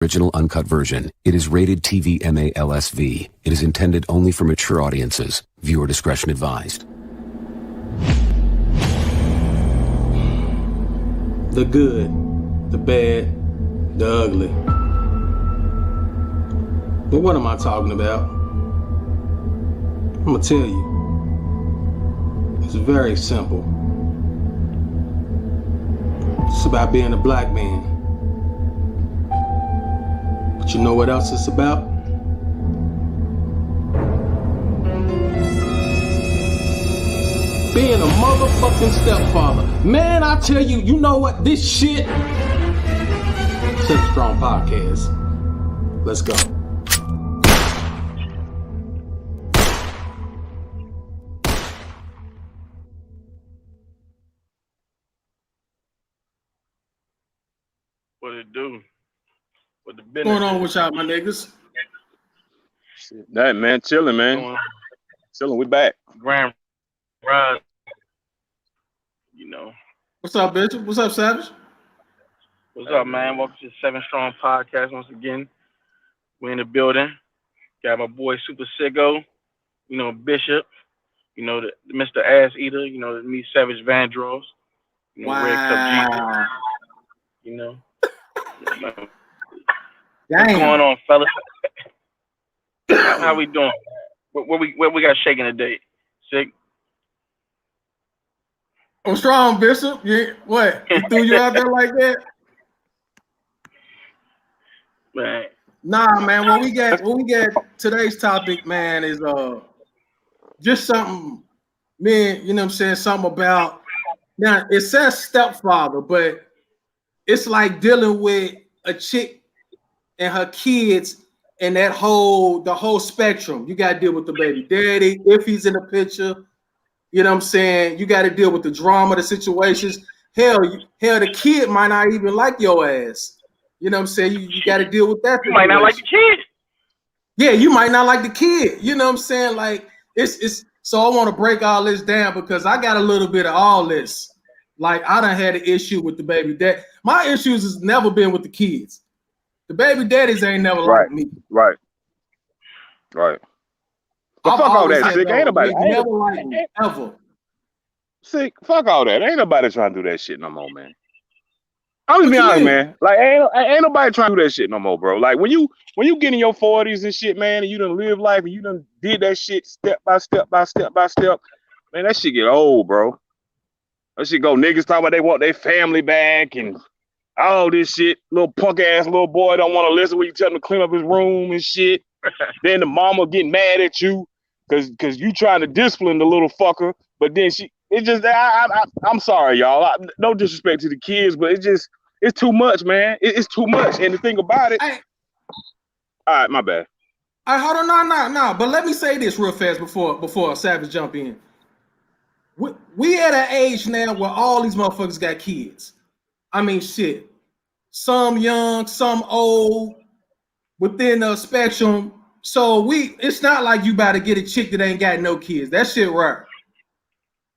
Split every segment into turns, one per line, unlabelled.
Original uncut version. It is rated TV MALSV. It is intended only for mature audiences. Viewer discretion advised.
The good, the bad, the ugly. But what am I talking about? I'm gonna tell you. It's very simple. It's about being a black man. But you know what else it's about? Being a motherfucking stepfather. Man, I tell you, you know what? This shit. Set Strong Podcast. Let's go.
What it do? What the business?
What's going on with y'all, my niggas?
Shit, that man, chilling, man. Chilling, we back.
Grand Rise. You know.
What's up, bitch? What's up, Savage?
What's up, man? Welcome to the Seven Strong Podcast once again. We're in the building. Got my boy Super Sicko, you know, Bishop, you know, the Mr. Ass Eater, you know, me Savage Vandross, you know, Red Cup Jesus, you know. What's going on, fellas? How we doing? What we got shaking today? Sick?
I'm strong, Bishop. Yeah, what? He threw you out there like that?
Man.
Nah, man. What we get today's topic, man, is just something, man, you know what I'm saying, something about, now it says stepfather, but it's like dealing with a chick and her kids and the whole spectrum. You got to deal with the baby daddy if he's in the picture. You know what I'm saying? You got to deal with the drama, the situations. Hell, the kid might not even like your ass. You know what I'm saying? You got to deal with that.
You might not like the kid.
Yeah, you might not like the kid. You know what I'm saying? Like it's. So I want to break all this down because I got a little bit of all this. Like I done had an issue with the baby dad. My issues has never been with the kids. The baby daddies ain't never like me.
Right. But fuck all that, sick. Ain't nobody
never like me ever.
Sick. Fuck all that. Ain't nobody trying to do that shit no more, man. I'm just being honest, man. Like ain't nobody trying to do that shit no more, bro. Like when you get in your 40s and shit, man, and you done live life and you done did that shit step by step, man, that shit get old, bro. That shit go niggas talking about they want their family back and all this shit. Little punk ass little boy don't want to listen when you tell him to clean up his room and shit. Then the mama getting mad at you because you trying to discipline the little fucker, but then I'm sorry, y'all. No disrespect to the kids, but it's too much, man. It's too much. And the thing about it, all right, my bad.
All right, hold on, no. But let me say this real fast before Savage jump in. We at an age now where all these motherfuckers got kids. I mean, shit. Some young, some old, within the spectrum. So it's not like you about to get a chick that ain't got no kids. That shit rare.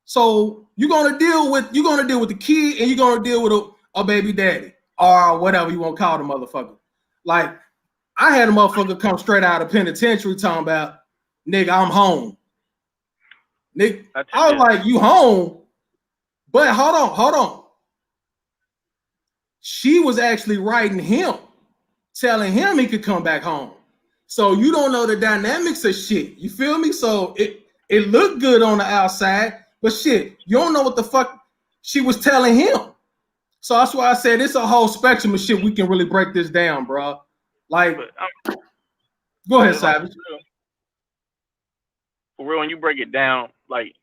So you're gonna deal with the kid and you're gonna deal with a baby daddy or whatever you want to call the motherfucker. Like I had a motherfucker come straight out of penitentiary talking about, nigga, I'm home. Nigga, I was like, you home? But hold on. She was actually writing him, telling him he could come back home. So you don't know the dynamics of shit. You feel me? So it looked good on the outside, but shit, you don't know what the fuck she was telling him. So that's why I said it's a whole spectrum of shit. We can really break this down, bro. Like, go ahead, Savage.
For real, when you break it down, like,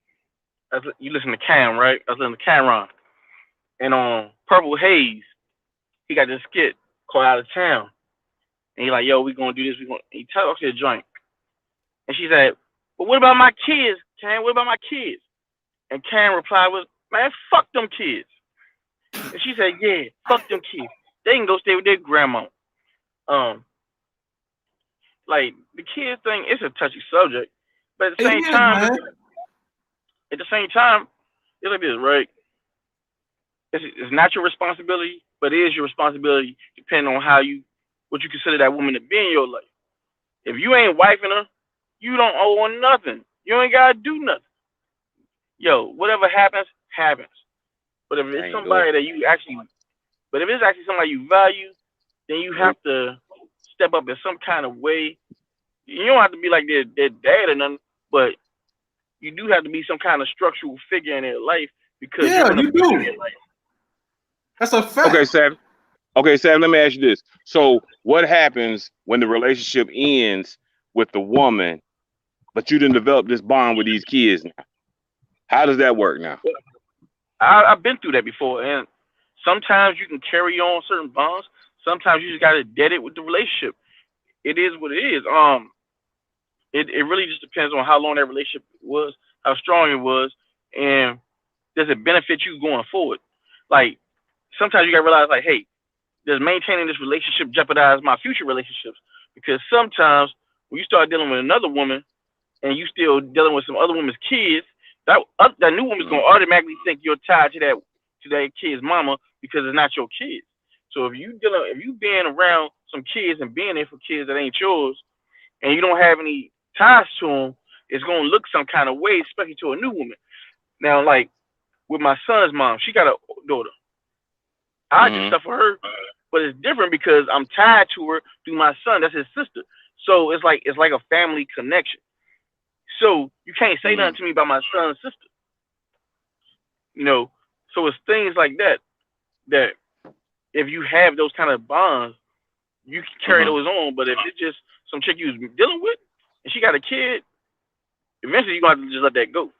you listen to Cam, right? I was listening to Cameron. And on Purple Haze, he got this skit called Out of Town. And he like, yo, we gonna do this. He tell us a joint. And she said, but what about my kids, Cam? What about my kids? And Cam replied with, man, fuck them kids. And she said, yeah, fuck them kids. They can go stay with their grandma. Like the kids thing, it's a touchy subject. But at the same time, it's like this, right? It's not your responsibility, but it is your responsibility depending on how you what you consider that woman to be in your life. If you ain't wifing her, you don't owe her nothing. You ain't gotta do nothing. Yo, whatever happens, happens. But if it's somebody that you actually, but if it's actually somebody you value, then you have to step up in some kind of way. You don't have to be like their dad or nothing, but you do have to be some kind of structural figure in their life because you're gonna
you do. That's a fact.
Okay, Sam. Okay, Sam. Let me ask you this. So, what happens when the relationship ends with the woman, but you didn't develop this bond with these kids now? How does that work now?
I've been through that before, and sometimes you can carry on certain bonds. Sometimes you just gotta dead it with the relationship. It is what it is. It really just depends on how long that relationship was, how strong it was, and does it benefit you going forward? Like sometimes you gotta realize, like, hey, does maintaining this relationship jeopardize my future relationships? Because sometimes when you start dealing with another woman and you still dealing with some other woman's kids, that new woman's gonna automatically think you're tied to that kid's mama because it's not your kids. So if you being around some kids and being there for kids that ain't yours, and you don't have any ties to them, it's gonna look some kind of way, especially to a new woman. Now, like with my son's mom, she got a daughter. I do stuff for her, but it's different because I'm tied to her through my son. That's his sister. So it's like a family connection. So you can't say nothing to me about my son's sister. You know, so it's things like that if you have those kind of bonds, you can carry those on. But if it's just some chick you was dealing with and she got a kid, eventually you're gonna have to just let that go.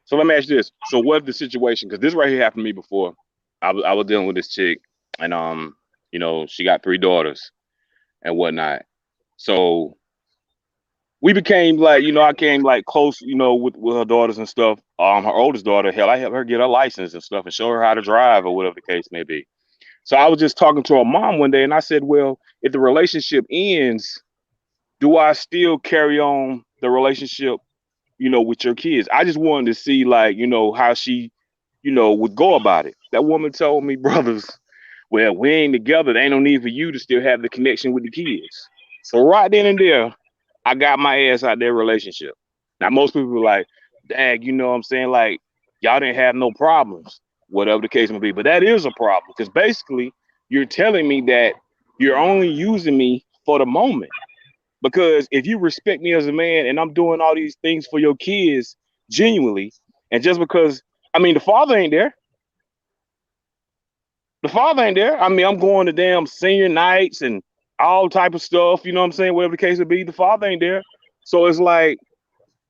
So let me ask you this. So what's the situation? Because this right here happened to me before. I was dealing with this chick, and you know, she got 3 daughters and whatnot. So we became like, you know, I came like close, you know, with her daughters and stuff. Her oldest daughter, hell, I helped her get her license and stuff and show her how to drive or whatever the case may be. So I was just talking to her mom one day, and I said, well, if the relationship ends, do I still carry on the relationship, you know, with your kids? I just wanted to see, like, you know, how she, you know, would go about it. That woman told me, brothers, well, we ain't together. There ain't no need for you to still have the connection with the kids. So right then and there, I got my ass out their relationship. Now, most people are like, dang, you know what I'm saying? Like, y'all didn't have no problems, whatever the case may be. But that is a problem because basically you're telling me that you're only using me for the moment. Because if you respect me as a man and I'm doing all these things for your kids genuinely, and just because, I mean, the father ain't there. The father ain't there. I mean, I'm going to damn senior nights and all type of stuff, you know what I'm saying? Whatever the case would be, the father ain't there. So it's like,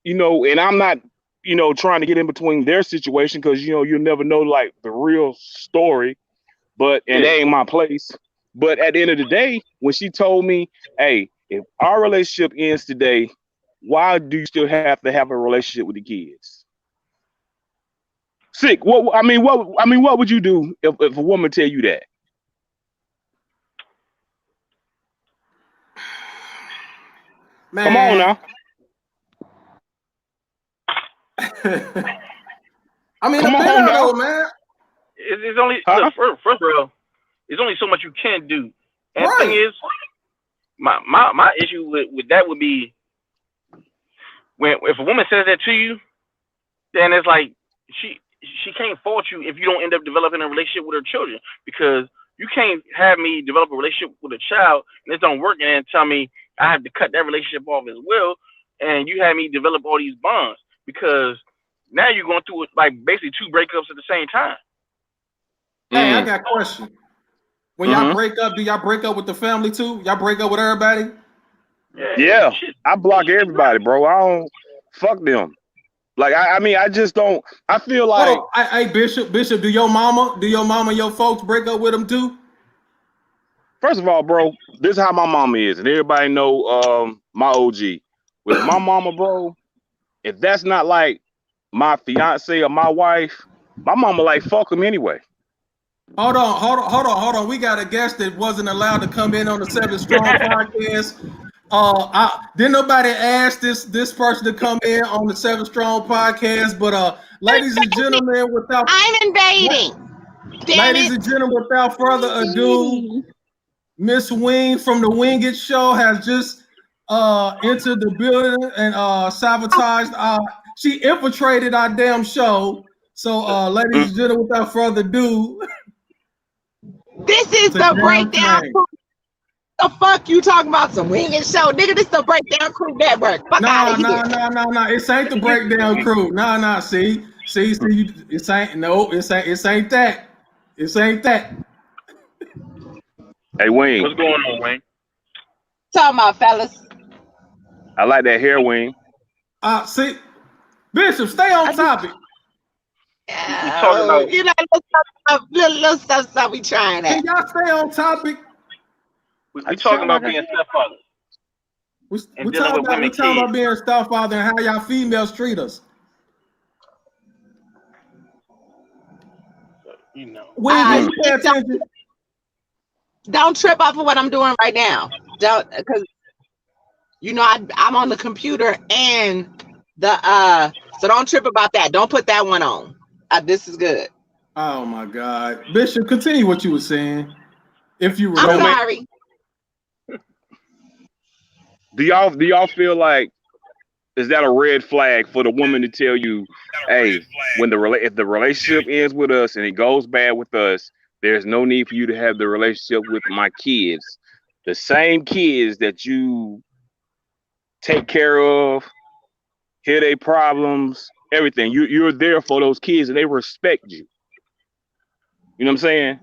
you know, and I'm not, you know, trying to get in between their situation because, you know, you'll never know like the real story, but, and that ain't my place. But at the end of the day, when she told me, hey, if our relationship ends today, why do you still have to have a relationship with the kids? Sick. What would you do if a woman tell you that?
Man.
Come on now.
I mean, come on now, man.
It's only look, first of all, there's only so much you can do. And the thing is, my issue with that would be if a woman says that to you, then it's like she can't fault you if you don't end up developing a relationship with her children, because you can't have me develop a relationship with a child and it don't work and then tell me I have to cut that relationship off as well, and you have me develop all these bonds, because now you're going through like basically 2 breakups at the same time.
Hey, I got a question. When y'all break up, do y'all break up with the family too? Y'all break up with everybody?
Yeah, I block everybody, bro. I don't fuck them. Like I mean, I just don't. I feel like,
hey, Bishop, do your mama, your folks break up with them too?
First of all, bro, this is how my mama is, and everybody know my OG. With my mama, bro, if that's not like my fiance or my wife, my mama like fuck them anyway.
Hold on. We got a guest that wasn't allowed to come in on the 7 Strong podcast. Didn't nobody ask this person to come in on the 7 Strong podcast, but ladies and gentlemen,
I'm invading. Damn
Ladies
it.
and gentlemen, without further ado, Miss Wing from the Wing It Show has just entered the building and sabotaged she infiltrated our damn show. So ladies and gentlemen, without further ado,
This is
it's a
the
damn
breakdown.
thing.
The fuck you talking about some Wing and Show, nigga? This the Breakdown Crew Network. Fuck out of here.
No. It ain't the breakdown crew. No. See. It ain't that. It ain't that.
Hey, Wayne.
What's going on, Wayne?
Talking about, fellas.
I like that hair, Wayne.
See, Bishop, stay on topic.
talking about-
You know, little stuff we trying at.
Can y'all stay on topic?
We talking about being stepfathers.
We talking about being a stepfather and how y'all females treat us.
You know.
When you pay attention.
Don't trip off of what I'm doing right now. Don't, because you know I'm on the computer and the so don't trip about that. Don't put that one on. This is good.
Oh my God, Bishop, continue what you were saying. If you remember.
I'm sorry.
Do y'all feel like, is that a red flag for the woman to tell you, hey, when if the relationship ends with us and it goes bad with us, there's no need for you to have the relationship with my kids, the same kids that you take care of, hear their problems, everything. You're there for those kids and they respect you. You know what I'm saying?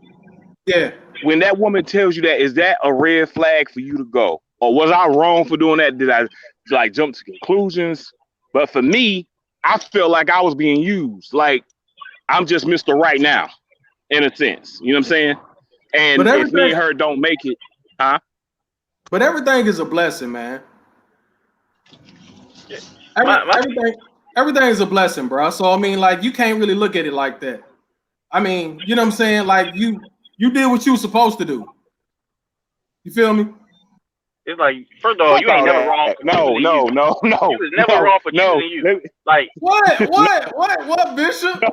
Yeah.
When that woman tells you that, is that a red flag for you to go? Or was I wrong for doing that? Did I like jump to conclusions? But for me, I felt like I was being used. Like I'm just Mr. Right Now, in a sense. You know what I'm saying? And if me and her don't make it, huh?
But everything is a blessing, man. Everything is a blessing, bro. So I mean, like, you can't really look at it like that. I mean, you know what I'm saying? Like you did what you were supposed to do. You feel me?
It's like, first of all, you ain't never wrong.
No.
You was never wrong for choosing you. Like
what, Bishop?
No.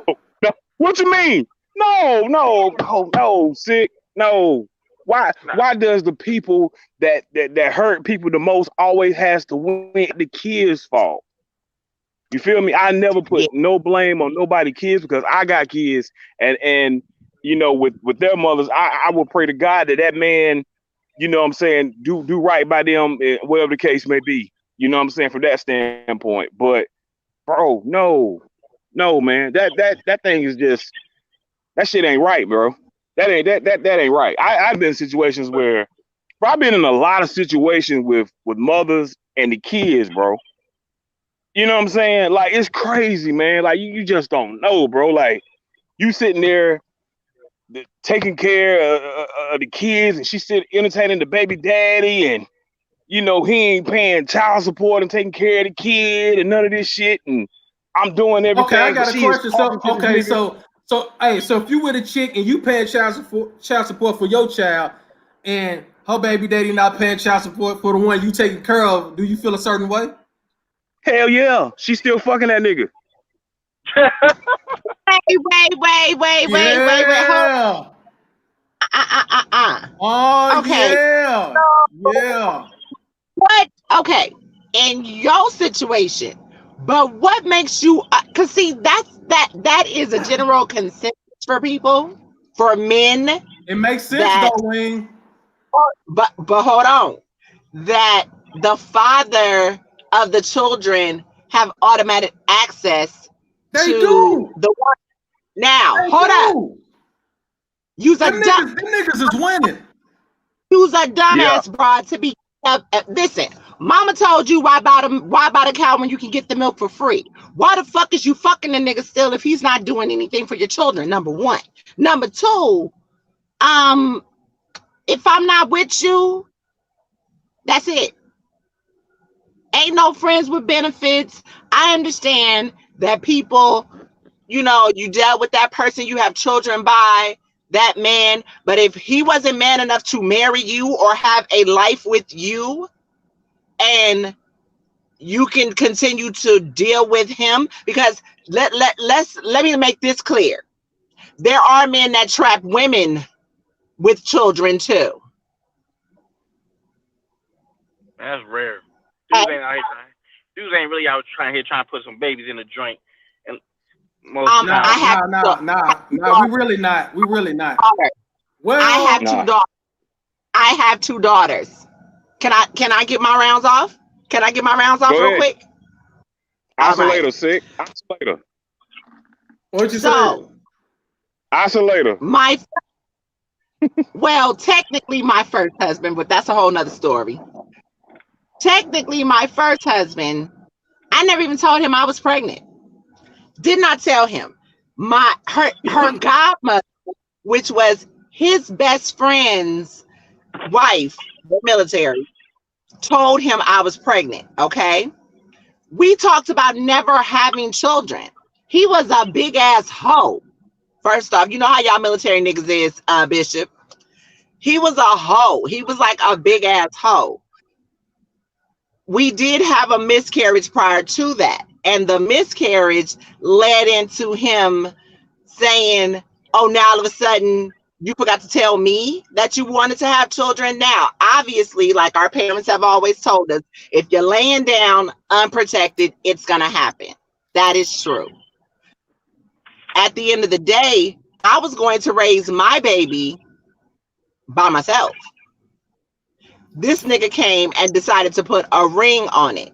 What you mean? No, sick. No. Why does the people that hurt people the most always has to win the kids' fault? You feel me? I never put no blame on nobody's kids because I got kids and you know, with their mothers, I will pray to God that man, you know what I'm saying, do right by them, whatever the case may be. You know what I'm saying, from that standpoint. But bro, no, man. That thing is just, that shit ain't right, bro. That ain't right. I've been in situations where, bro, I've been in a lot of situations with mothers and the kids, bro. You know what I'm saying? Like, it's crazy, man. Like, you just don't know, bro. Like, you sitting there taking care of the kids, and she's sitting entertaining the baby daddy, and you know he ain't paying child support and taking care of the kid and none of this shit, and I'm doing everything.
Okay, I got a question. So if you with a chick and you paying child support for your child, and her baby daddy not paying child support for the one you taking care of, do you feel a certain way?
Hell yeah, she's still fucking that nigga.
Wait. Hold on.
Oh,
okay.
Yeah.
What? Okay. In your situation, but what makes you? Cause see, that is a general consensus for people, for men.
It makes sense, though, Wing.
But hold on, that the father of the children have automatic access to the one. Now, hold up.
Them niggas is winning.
Use a dumbass broad to be. Listen, mama told you why buy the cow when you can get the milk for free. Why the fuck is you fucking the nigga still if he's not doing anything for your children? Number one. Number two, if I'm not with you, that's it. Ain't no friends with benefits. I understand that people, you know, you dealt with that person, you have children by that man, but if he wasn't man enough to marry you or have a life with you, and you can continue to deal with him, because let me make this clear. there are men that trap women with children too.
That's rare.
Okay?
Dudes ain't really out trying to put some babies in the joint. And most of the
I
time,
Nah. We really not. We really not. Well,
I have two daughters. I have two daughters. Can I get my rounds off? Can I get my rounds off real quick?
Isolator, sick. Isolator.
What'd you say?
Isolator.
Well, technically my first husband, but that's a whole nother story. Technically, my first husband, I never even told him I was pregnant. Did not tell him. Her godmother, which was his best friend's wife, the military, told him I was pregnant. Okay. We talked about never having children. He was a big ass hoe. First off, you know how y'all military niggas is, Bishop. He was a hoe. He was like a big ass hoe. We did have a miscarriage prior to that. And the miscarriage led into him saying, oh, now all of a sudden you forgot to tell me that you wanted to have children. Now, obviously, like our parents have always told us, if you're laying down unprotected, it's going to happen. That is true. At the end of the day, I was going to raise my baby by myself. This nigga came and decided to put a ring on it.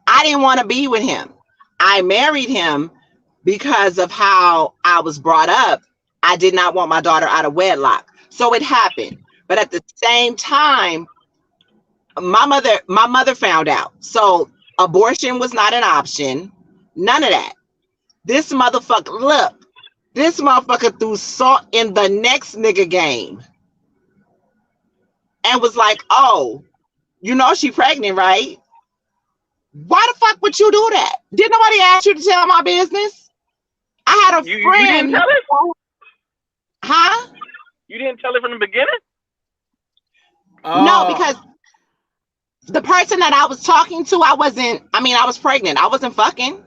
I didn't want to be with him. I married him because of how I was brought up. I did not want my daughter out of wedlock. So it happened. But at the same time, my mother found out. So abortion was not an option. None of that. This motherfucker threw salt in the next nigga game. And was like, oh, you know she pregnant, right? Why the fuck would you do that? Did nobody ask you to tell my business? I had a friend.
You didn't tell it?
Huh?
You didn't tell it from the beginning?
No, because the person that I was talking to, I was pregnant. I wasn't fucking.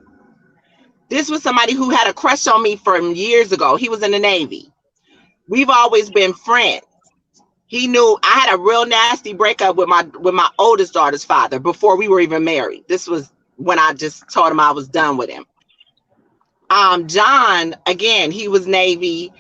This was somebody who had a crush on me from years ago. He was in the Navy. We've always been friends. He knew I had a real nasty breakup with my oldest daughter's father before we were even married. This was when I just told him I was done with him. John, again, he was Navy.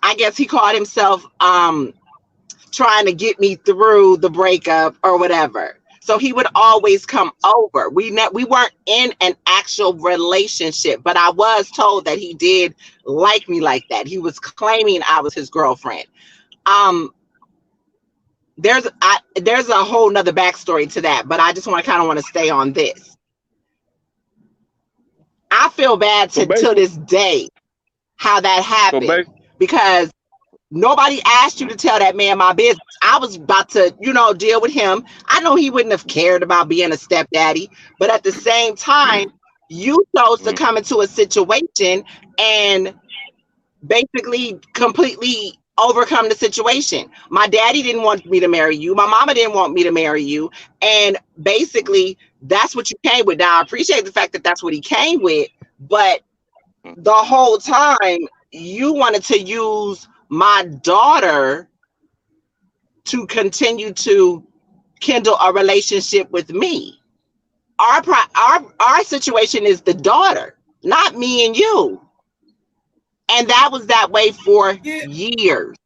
I guess he called himself trying to get me through the breakup or whatever. So he would always come over. We weren't in an actual relationship, but I was told that he did like me like that. He was claiming I was his girlfriend. There's a whole nother backstory to that, but I just want to stay on this. I feel bad to this day how that happened because nobody asked you to tell that man my business. I was about to, deal with him. I know he wouldn't have cared about being a stepdaddy, but at the same time, you chose to come into a situation and basically completely overcome the situation. My daddy didn't want me to marry you. My mama didn't want me to marry you. And basically, that's what you came with. Now, I appreciate the fact that that's what he came with, but the whole time, you wanted to use my daughter to continue to kindle a relationship with me. Our situation is the daughter, not me and you. And that was that way for years.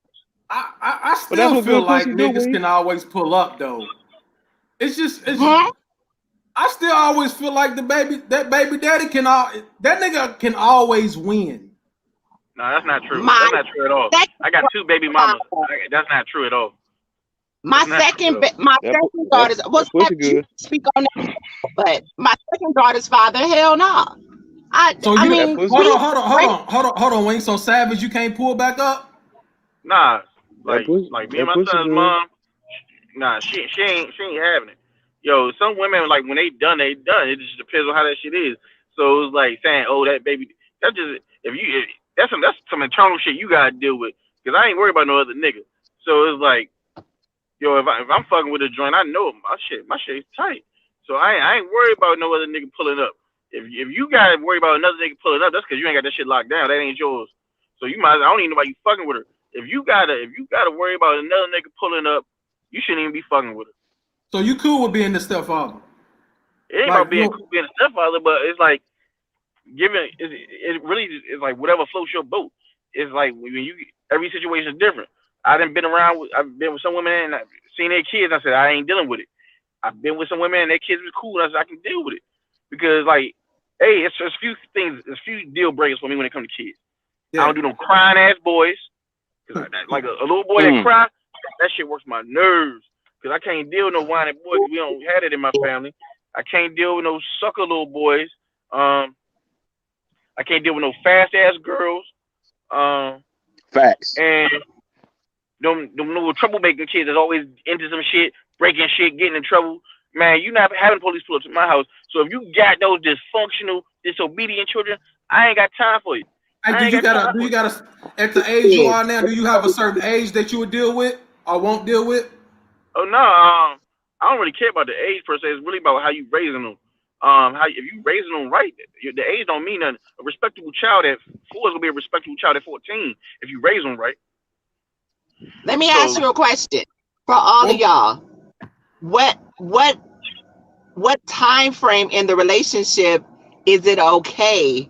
I still feel like niggas can always pull up though. I still always feel like that baby daddy that nigga can always win.
No, that's not true. That's not true at all. I got two baby mamas. That's not true at all.
My second daughter's speak on that, but my second daughter's father, hell no.
Hold on, Wayne. So Savage, you can't pull back up?
Nah, like me and my son's mom. Nah, she ain't having it. Yo, some women like when they done. It just depends on how that shit is. So it's like saying, oh, that baby. That's just that's some internal shit you gotta deal with. Cause I ain't worried about no other nigga. So it's like, yo, if I'm fucking with a joint, I know my shit's tight. So I ain't worried about no other nigga pulling up. If you gotta worry about another nigga pulling up, that's because you ain't got that shit locked down. That ain't yours. So you might. I don't even know why you fucking with her. If you gotta worry about another nigga pulling up, you shouldn't even be fucking with her.
So you cool with being the stepfather?
It ain't about being cool being a stepfather, but it's like it really is like whatever floats your boat. It's like when you every situation is different. I've been with some women and I've seen their kids. And I said I ain't dealing with it. I've been with some women and their kids was cool. And I said I can deal with it because like, hey, it's a few things, it's a few deal breakers for me when it comes to kids. Yeah. I don't do no crying ass boys. Like a little boy that cry, that shit works my nerves. Cause I can't deal with no whining boys. We don't have it in my family. I can't deal with no sucker little boys. I can't deal with no fast ass girls.
Facts.
And them little troublemaker kids that's always into some shit, breaking shit, getting in trouble. Man, you not having police pull up to my house. So if you got those dysfunctional, disobedient children, I ain't got time for you.
Hey, do you gotta at the age you are now, do you have a certain age that you would deal with or won't deal with?
Oh no, I don't really care about the age per se. It's really about how you raising them. If you raising them right, the age don't mean nothing. A respectable child at 4 is gonna be a respectable child at 14 if you raise them right.
Let me ask you a question for all of y'all. What time frame in the relationship is it okay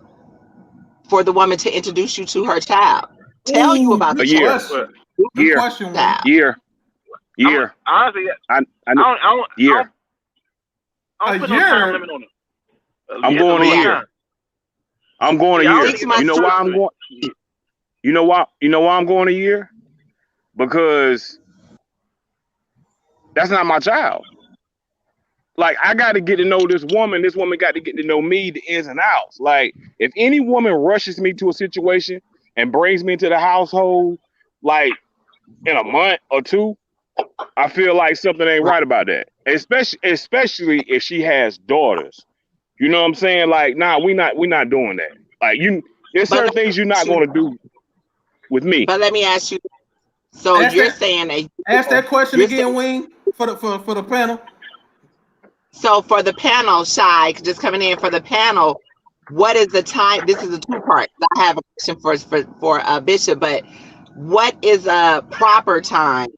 for the woman to introduce you to her child? Tell you about the
year.
Good question.
Year.
Honestly, I don't put no time limit on it.
I'm going a year. I'm going a year. You know why I'm going? You know why I'm going a year? Because that's not my child. Like, I got to get to know this woman. This woman got to get to know me, the ins and outs. Like, if any woman rushes me to a situation and brings me into the household, like, in a month or two, I feel like something ain't right about that. Especially if she has daughters. You know what I'm saying? Like, nah, we not doing that. Like, there's certain things you're not going to do with me.
But let me ask you. So you're saying that?
Ask that question again, Wing, for the panel.
So for the panel, Shy, just coming in for the panel, what is the time? This is a two-part. I have a question for Bishop, but what is a proper time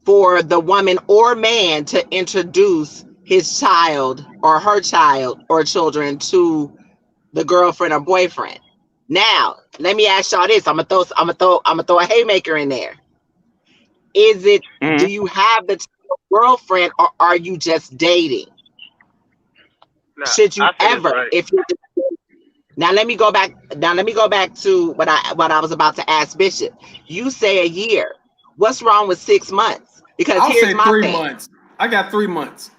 for the woman or man to introduce his child or her child or children to the girlfriend or boyfriend? Now, let me ask y'all this. I'm gonna throw a haymaker in there. Is it? Do you have the girlfriend or are you just dating?
Nah,
should you ever, right. If you now let me go back to what I was about to ask Bishop. You say a year. What's wrong with 6 months? Because
I'll
here's
say
my
3
thing.
months. I got 3 months.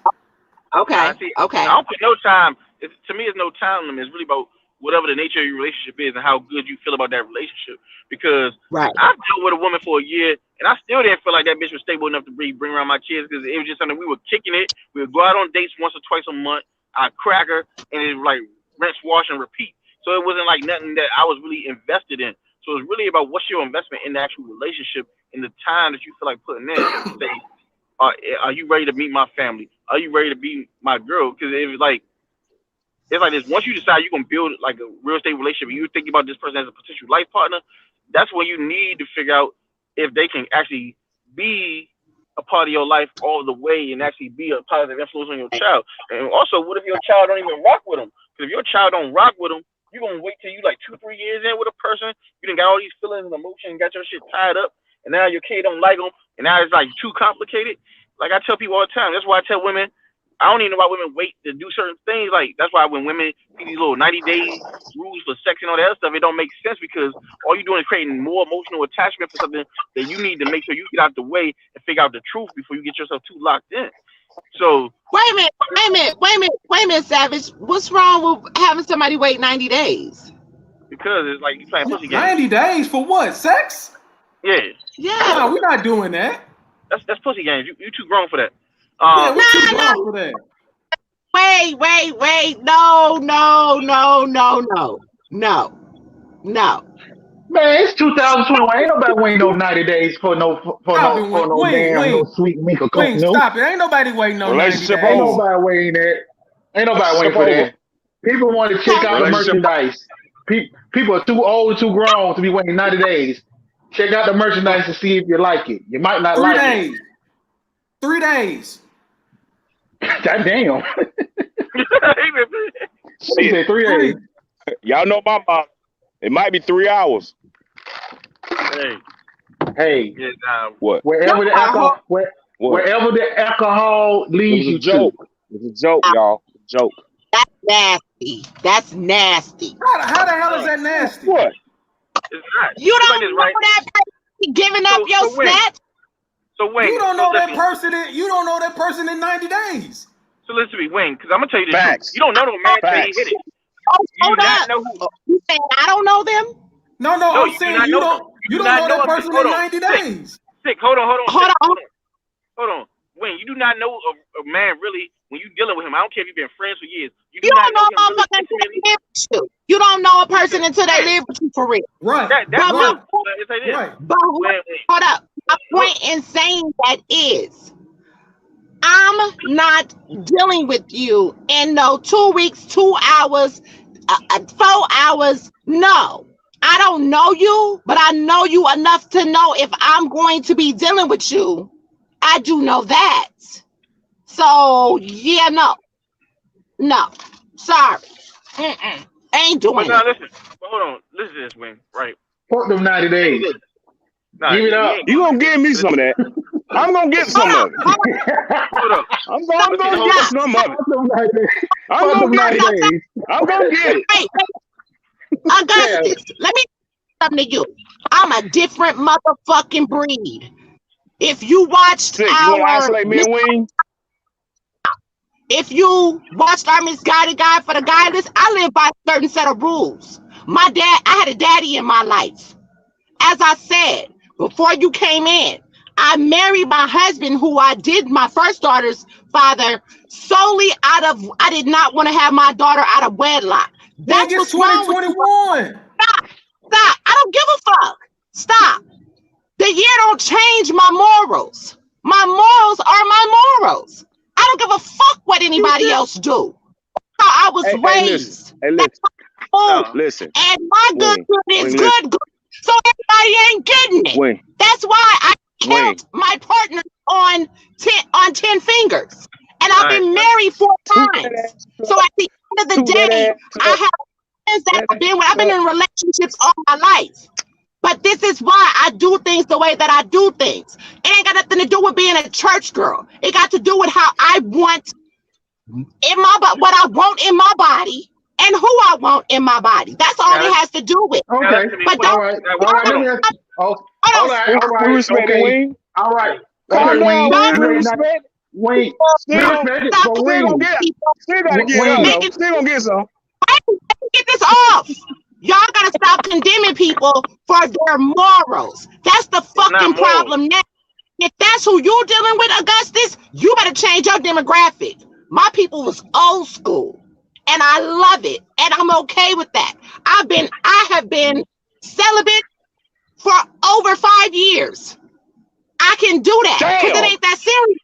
Okay. Okay.
I don't put no time. To me, it's no time limit. It's really about whatever the nature of your relationship is and how good you feel about that relationship. Because
right.
I dealt with a woman for a year and I still didn't feel like that bitch was stable enough to bring around my kids because it was just something we were kicking it. We would go out on dates once or twice a month. I'd crack her and it was like rinse, wash, and repeat. So it wasn't like nothing that I was really invested in. So it's really about what's your investment in the actual relationship and the time that you feel like putting in. Say, are you ready to meet my family? Are you ready to be my girl? Because it was like, it's like this. Once you decide you're gonna build like a real estate relationship, and you're thinking about this person as a potential life partner, that's when you need to figure out if they can actually be a part of your life all the way and actually be a positive influence on your child. And also, what if your child don't even rock with them? Because if your child don't rock with them, you're gonna wait till you like 2-3 years in with a person. You done got all these feelings and emotions, got your shit tied up, and now your kid don't like them, and now it's like too complicated. Like I tell people all the time, that's why I tell women, I don't even know why women wait to do certain things. Like that's why when women see these little 90-day rules for sex and all that other stuff, it don't make sense because all you're doing is creating more emotional attachment for something that you need to make sure you get out the way and figure out the truth before you get yourself too locked in. So
wait a minute, Savage. What's wrong with having somebody wait 90 days?
Because it's like you playing pussy games.
90 days for what? Sex?
Yeah.
No, we're not doing that.
That's pussy games. You too grown for that.
Yeah, we're too grown for that.
Wait. No.
Man, it's 2021. Ain't nobody waiting no 90 days for no sweet milk or coke.
Stop it. Ain't nobody waiting no 90 days.
Ain't nobody waiting that. Ain't nobody waiting for that. People want to check out the merchandise. People are too old, too grown to be waiting 90 days. Check out the merchandise and see if you like it. You might not
3
like
days. 3 days.
it. God damn. She
Shit.
said 3 days.
Y'all know my mom. It might be 3 hours.
Hey,
Yeah,
What?
wherever the alcohol,
What?
wherever the alcohol
It
leads
was a
you
joke.
to.
It was a joke, y'all. A joke.
That's nasty. That's nasty.
How the hell is that nasty?
What?
it's not.
You
It's
don't
like this,
know
right?
that person giving up your
So when?
snatch.
So Wayne,
You don't know that
listen,
person. You don't know that person in 90 days.
So listen to me, Wayne, because I'm gonna tell you the
Facts.
truth. You don't know the man until he
Facts.
hit it.
Oh,
You
hold
do not
up.
know who.
You saying I don't know them?
No,
No,
I'm
you do
saying
not
you
know
don't.
them.
You
do
don't
not
know
know
that
him.
person
Hold
in
on.
90 days.
Sick. Hold on.
Hold on.
Hold on. Wayne, you do not know a man really when you dealing with him. I don't care if you've been friends for years. You do
You
not
don't know
know
a
him really
motherfucker until
intimately.
they live with you. You don't know a person until they live with you for real.
Right.
That's
But
true.
my
It's like this.
Right.
but hold up. My point in saying that is I'm not dealing with you in no 2 weeks, 2 hours, 4 hours. No, I don't know you, but I know you enough to know if I'm going to be dealing with you. I do know that. So yeah, no, sorry, ain't
But
doing
now
it.
listen. But hold on. Listen to this, Wayne. Right.
Fuck them 90 days.
Nah,
Give it
you
up.
ain't
You
gonna
gonna give me some of that? I'm gonna get some of it.
hold up.
I'm gonna
hold
get
up.
some of it.
Fuck them 90 days.
I'm
Fuck
gonna
them
get
90
it.
days.
I'm gonna get it.
Hey,
Yeah.
Augustus, let me say something to you. I'm a different motherfucking breed. If you watched
Sick. You wanna
our
isolate me and Wayne?
if you watched our misguided guide for the guidance, I live by a certain set of rules. I had a daddy in my life. As I said before you came in, I married my husband, who I did my first daughter's father, solely I did not want to have my daughter out of wedlock.
Dang,
That's
it's
what's wrong with you.
2021.
Stop. I don't give a fuck. Stop. The year don't change my morals. My morals are my morals. I don't give a fuck what anybody else do. How I was
Hey, listen.
raised.
Hey,
That's
listen.
my food.
Listen.
And my good
Wayne.
is
Wayne, listen.
good. So everybody ain't getting it.
Wayne.
That's why I
Wayne.
count my partner on 10 fingers. And I've been married 4
Toot that
times.
ass
So
up.
at the end of the
Toot that
day,
ass
I
up.
have friends that I've been with. I've been
Up.
in relationships all my life. But this is why I do things the way that I do things. It ain't got nothing to do with being a church girl. It got to do with how I want what I want in my body and who I want in my body. That's all it has to do with.
Okay.
But
All
don't
right. All right. Let me ask. Oh, all right. All
We
right.
respect it,
Okay.
Wayne.
All right.
Calm
Okay,
down,
Wayne.
Wayne.
You
We
ain't not.
respect.
Wayne. We
Still gonna,
respect it.
stop
But
still gonna
Wayne.
get. Still gotta get her
Wayne.
though. Still gonna get some.
get this off. Y'all gotta stop condemning people for their morals. That's the fucking problem now. If that's who you're dealing with, Augustus, you better change your demographic. My people was old school, and I love it, and I'm okay with that. I have been celibate for over 5 years. I can do that because it
Damn.
ain't that serious.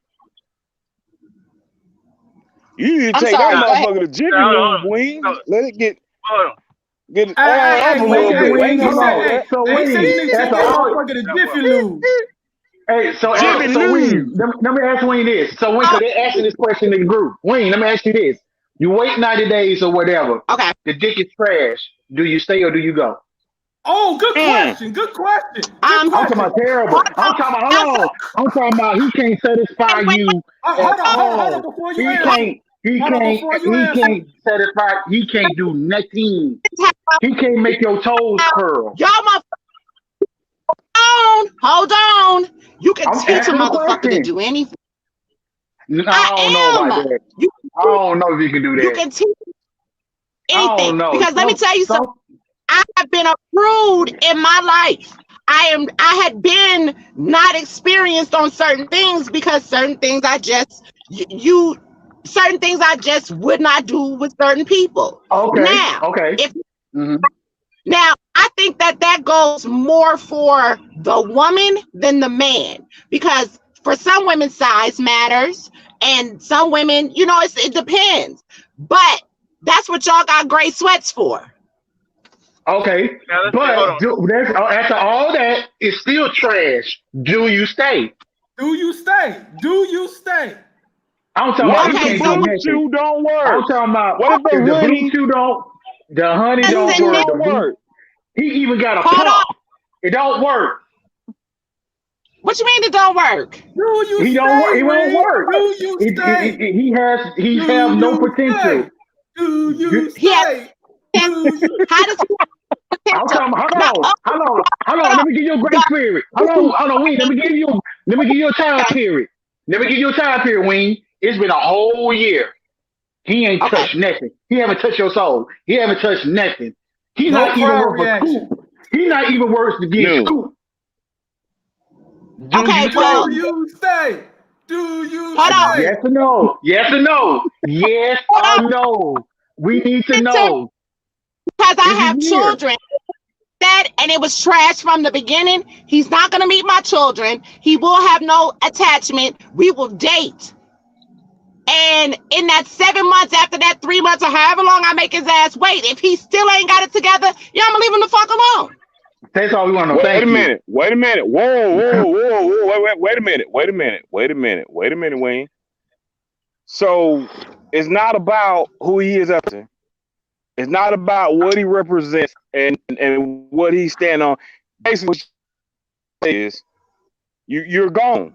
You need to
I'm
take that
sorry. Go ahead.
motherfucker to Jiffy Lube, Wayne. Let it get it
Hey,
oiled up a
Wayne,
little
Okay,
bit.
hey,
Wayne.
Ain't
he
nothing
Hold
said,
wrong with
on.
hey,
that.
So
hey, he said you
Wayne,
need to take
after
that
all.
motherfucker to Jiffy Lube.
Hey,
Jiffy
so Wayne,
Lube.
let me ask Wayne this. So Wayne, because they asking this question in the group. Wayne, let me ask you this. You wait 90 days or whatever.
Okay.
The dick is trash. Do you stay or do you go?
Oh, good question. Good question. Good
I'm talking
question.
about terrible. I'm talking about, hold on. I'm talking about he can't satisfy you at
Hold on
all.
before you
He
answer.
can't, he
Hold on
can't,
before you
he
answer.
can't satisfy, he can't do nothing. He can't make your toes curl.
Y'all hold on. You can
I'm
teach a
asking a
motherfucker to
question.
do anything.
I don't know
I am.
about that.
You,
I don't know if you can do
you
that.
can teach
I
anything.
don't know.
Because let me tell you something. I have been a prude in my life. I had been not experienced on certain things because certain things certain things I just would not do with certain people.
Okay.
Now,
Okay. Mm-hmm.
now I think that goes more for the woman than the man because for some women size matters and some women, it depends. But that's what y'all got gray sweats for.
Okay,
Now let's say, hold
but
on.
after all that, it's still trash. Do you stay?
Do you stay? Do you stay?
I'm talking
What
about
if
you
the
Okay,
can't
so
do
blue
nothing.
chew don't
I'm
work?
talking about
What if the
if
honey
the honey don't
listen,
work.
don't work?
He even got a
hold on.
pump. It don't work.
What you mean it don't work?
Do you
He don't work.
stay,
It won't
Wing?
work.
Do you stay?
He
Do
have no
you stay?
potential.
Do you
He has
stay? Do you?
how does he have
I'm
potential?
talking about,
No,
hold
hold
on.
on.
Let me give you a
The,
grace period. Hold on, Wing. Let me give you a time
okay,
period. Let me give you a time period, Wing. It's been a whole year. He ain't
okay,
touched nothing. He haven't touched your soul. He haven't touched nothing. He
No
not even
crowd
worth a
reaction.
scoop. He not even worth to get
No.
scoop. Do
okay.
you
Do
Well,
stay?
you stay? Do you
hold on.
stay?
Yes or no? Yes or no? Yes
Hold on.
or no? We need to
Because
know.
I
It's a
have
year.
children. That and it was trash from the beginning. He's not gonna meet my children. He will have no attachment. We will date. And in that 7 months, after that 3 months, or however long I make his ass wait, if he still ain't got it together, yeah, I'm gonna leave him the fuck alone.
That's all we want to know.
Wait a
Thank you.
minute. Wait a minute. Whoa. Wait a minute. Wait a minute, Wayne. So it's not about who he is as a person. It's not about what he represents and what he stand on. Basically, what you say is you're gone.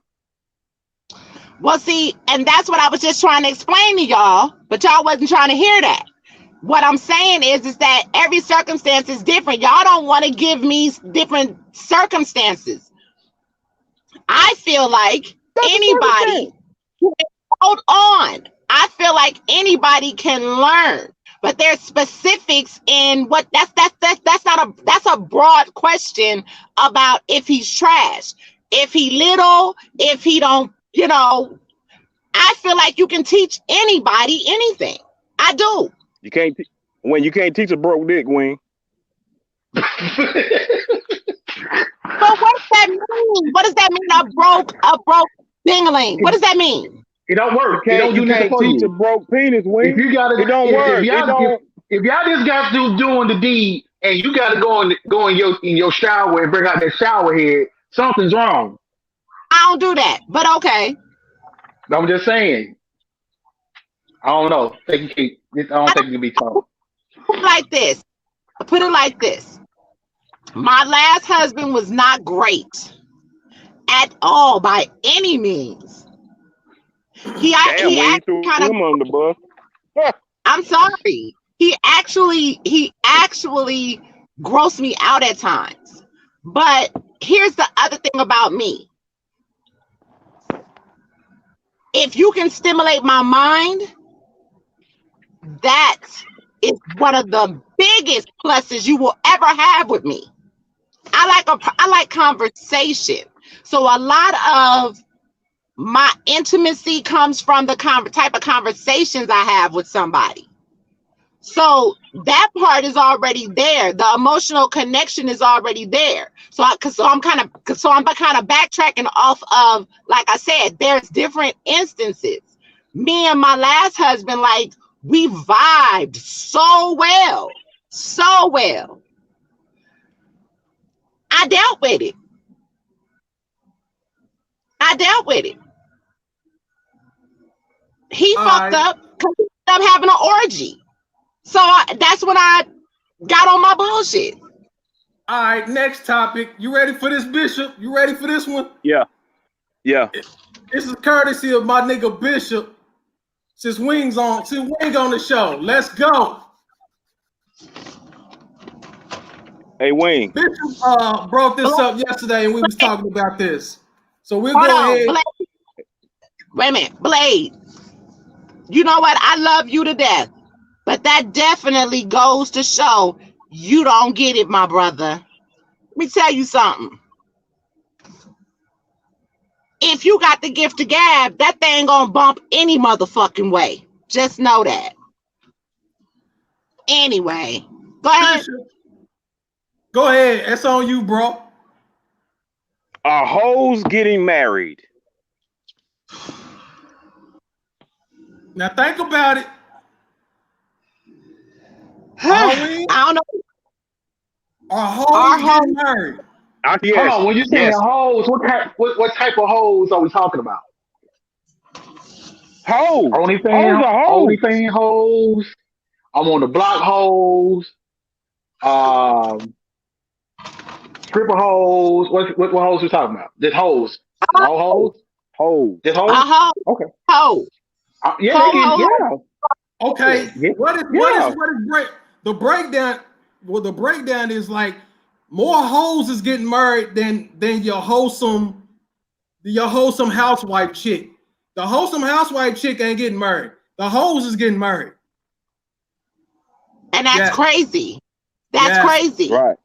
Well, see, and that's what I was just trying to explain to y'all, but y'all wasn't trying to hear that. What I'm saying is that every circumstance is different. Y'all don't want to give me different circumstances. I feel like
That's a
anybody,
circumstance.
hold on. I feel like anybody can learn, but there's specifics in what that's not a that's a broad question about if he's trash, if he little, if he don't, I feel like you can teach anybody anything. I do.
You can't when you can't teach a broke dick, Wayne.
But what does that mean? What does that mean? A broke dingling. What does that mean?
It don't
You
work. It don't
can't
do
you
nothing
can't
for
teach a
you.
broke penis,
If
Wayne.
you got
It
to,
don't work. It don't.
if y'all just got to doing the deed and you got to go in your shower and bring out that shower head, something's wrong.
I don't do that. But okay.
I'm just saying. I don't know. I don't
I
think you can be taught.
put it like this. I put it like this. My last husband was not great at all by any means. He
Damn,
he
Wayne, you
actually
threw
kind of,
him under the bus.
I'm sorry. He actually grossed me out at times. But here's the other thing about me. If you can stimulate my mind, that is one of the biggest pluses you will ever have with me. I like conversation. So a lot of my intimacy comes from the type of conversations I have with somebody. So that part is already there. The emotional connection is already there. So I'm kind of backtracking off of, like I said, there's different instances. Me and my last husband, like, we vibed so well, so well. I dealt with it. I dealt with it. He
All
fucked
right.
up because he ended up having an orgy. So that's when I got on my bullshit.
All right. Next topic. You ready for this, Bishop? You ready for this one?
Yeah.
This is courtesy of my nigga Bishop. Since Wing on the show. Let's go.
Hey, Wayne.
Bishop brought this up yesterday and we was talking about this. So we'll
Hold
go
on,
ahead.
Blade. Wait a minute, Blade. You know what? I love you to death, but that definitely goes to show you don't get it, my brother. Let me tell you something. If you got the gift of gab, that thing gonna bump any motherfucking way. Just know that. Anyway, go ahead.
Bishop, go ahead. It's on you, bro.
Are hoes getting married?
Now think about it.
I don't know.
Are hoes getting married?
Yes.
Hold on, when you say
Yes.
hoes, what type of hoes are we talking about?
Hoes. Hoes
OnlyFans,
are hoes.
OnlyFans hoes. I'm on the block hoes. Um, stripper hoes. What hoes we talking about? Just hoes. All hoes.
Hoes.
Just hoes.
A hoe,
Okay.
hoe,
Yeah, they
hoe,
can.
hoe, hoe.
Yeah.
Okay.
Yeah.
What is the breakdown? Well, the breakdown is like more hoes is getting married than your wholesome housewife chick. The wholesome housewife chick ain't getting married. The hoes is getting married.
And that's
Yes.
crazy. That's
Yes.
crazy.
Right.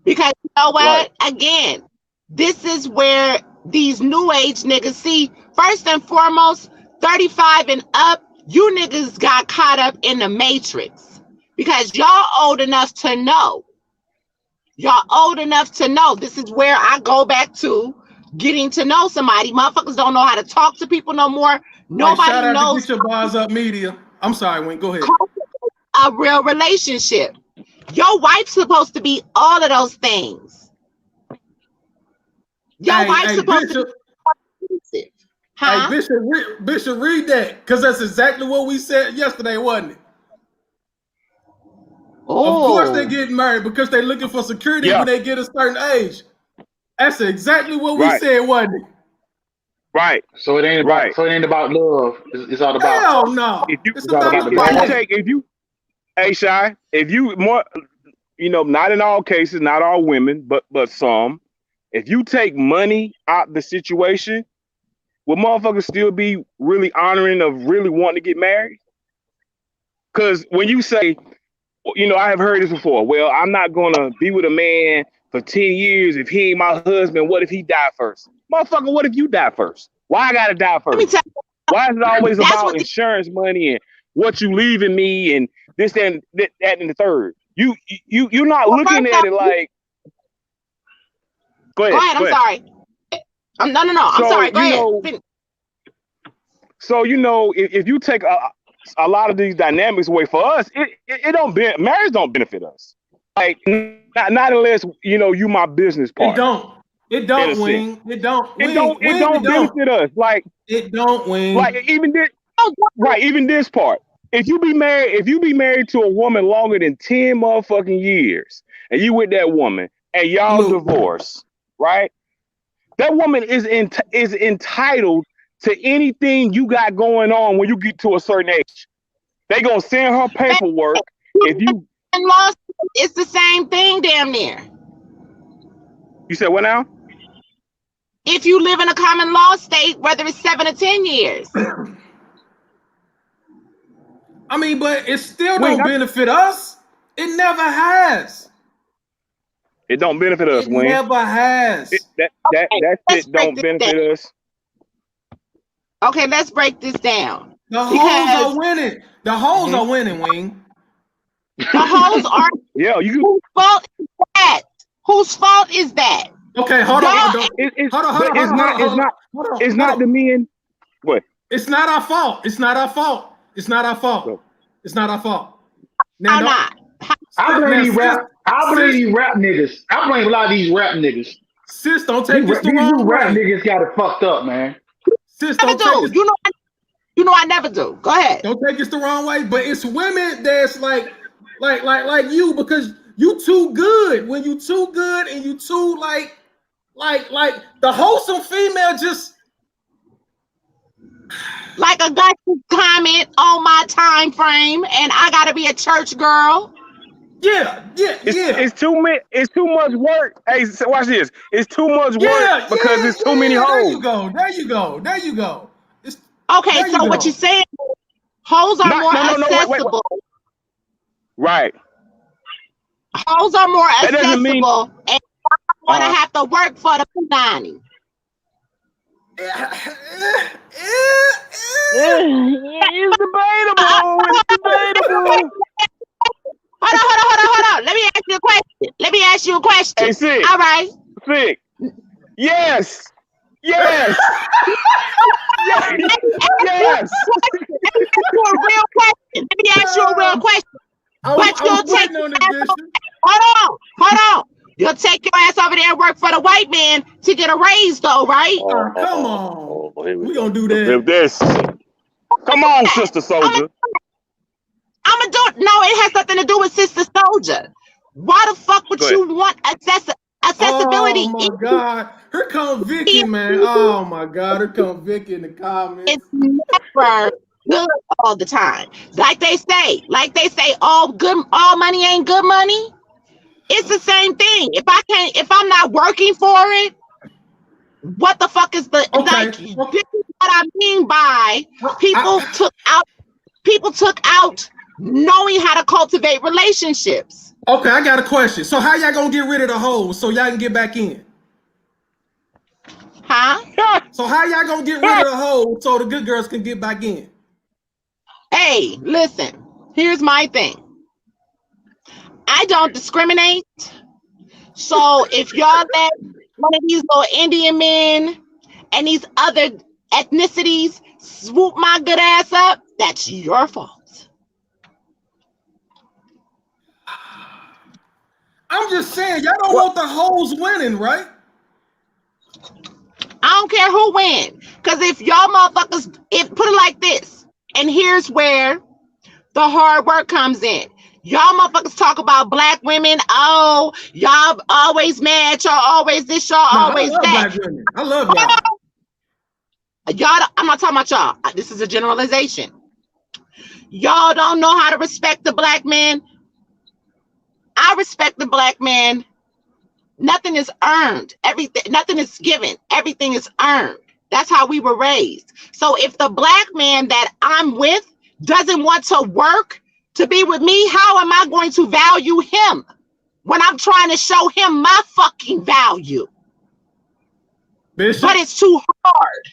Because you know what?
Right.
Again, this is where these new age niggas see, first and foremost, 35 and up, you niggas got caught up in the matrix. Because y'all old enough to know. Y'all old enough to know. This is where I go back to getting to know somebody. Motherfuckers don't know how to talk to people no more.
Like,
Nobody
shout out
knows
to Get Your Bars Up Media. I'm sorry, Wayne. Go ahead.
a real relationship. Your wife's supposed to be all of those things. Your wife's supposed
Bishop,
to be huh?
Hey, Bishop, read that, because that's exactly what we said yesterday, wasn't it? Of course they get married because they're looking for security when they get a certain age. That's exactly what we said, wasn't it?
Right.
So it ain't about. So it ain't about love. It's all about.
Hell no.
It's all about the bag.
Hey, Shy, if you more, not in all cases, not all women, but some, if you take money out the situation, will motherfuckers still be really honoring of really wanting to get married? Because when you say, I have heard this before. Well, I'm not gonna be with a man for 10 years if he ain't my husband. What if he die first? Motherfucker, what if you die first? Why I gotta die first? Why is it always about insurance money and what you leaving me and this, that, and the third? You're not looking at it like. Go ahead.
I'm sorry. No. I'm sorry. Go ahead.
So if you take a lot of these dynamics away for us, it don't marriage don't benefit us. Like not unless you my business partner.
It don't, Wing. It don't
benefit us. Like
it don't, Wing.
Like even this part. If you be married to a woman longer than 10 motherfucking years, and you with that woman, and y'all divorce, right? That woman is entitled to anything you got going on when you get to a certain age. They gonna send her paperwork. If you
it's the same thing, damn near.
You said what now?
If you live in a common law state, whether it's 7 or 10 years.
I mean, but it still don't benefit us. It never has.
It don't benefit us, Wayne.
It never has.
That shit don't benefit us.
Okay, let's break this down.
The hoes are winning. The hoes are winning, Wayne.
The hoes are.
Yeah,
Whose fault is that? Whose fault is that?
Okay, hold on.
It's not the men. What?
It's not our fault. It's not our fault. It's not our fault. It's not our fault.
Now, not.
I blame these rap niggas. I blame a lot of these rap niggas.
Sis, don't take this the wrong way.
Rap niggas got it fucked up, man.
Sis, don't take this.
You know I never do. Go ahead.
Don't take this the wrong way, but it's women that's like you, because you too good. When you too good and you too like the wholesome female just
like a guy comment on my time frame, and I gotta be a church girl.
Yeah.
It's too much work. Hey, so watch this. It's too much work because it's too many hoes.
There you go.
Okay, so what you're saying, hoes are more accessible.
Wait. Right.
Hoes are more accessible, and I want to have to work for the punani.
It's debatable.
Hold on. Let me ask you a question.
Hey, Sig.
All right.
Sig. Yes. Yes.
Let me ask you a real question. But you'll take
on the
hold on. You'll take your ass over there and work for the white man to get a raise, though, right?
Come on.
Here we
We
go.
gonna do that.
If this, come on, Sister Soldier.
I'm gonna do it. No, it has nothing to do with Sister Soldier. Why the fuck would
Go ahead.
you want accessibility?
Oh my God. Here come Vicky, man. Oh my God. Here come Vicky in the comments.
It's never good all the time. Like they say, all money ain't good money. It's the same thing. If I'm not working for it, what the fuck is the like? This is what I mean by people took out knowing how to cultivate relationships.
Okay, I got a question. So how y'all gonna get rid of the hoes so y'all can get back in?
Huh?
So how y'all gonna get rid of the hoes so the good girls can get back in?
Hey, listen, here's my thing. I don't discriminate. So if y'all let one of these little Indian men and these other ethnicities swoop my good ass up, that's your fault.
I'm just saying, y'all don't want the hoes winning, right?
I don't care who wins. Because if y'all motherfuckers, put it like this, and here's where the hard work comes in. Y'all motherfuckers talk about black women. Oh, y'all always mad. Y'all always this. Y'all always
I love
that.
black women. I love y'all.
I'm not talking about y'all. This is a generalization. Y'all don't know how to respect the black man. I respect the black man. Nothing is earned. Nothing is given. Everything is earned. That's how we were raised. So if the black man that I'm with doesn't want to work to be with me, how am I going to value him when I'm trying to show him my fucking value?
Bishop.
But it's too hard.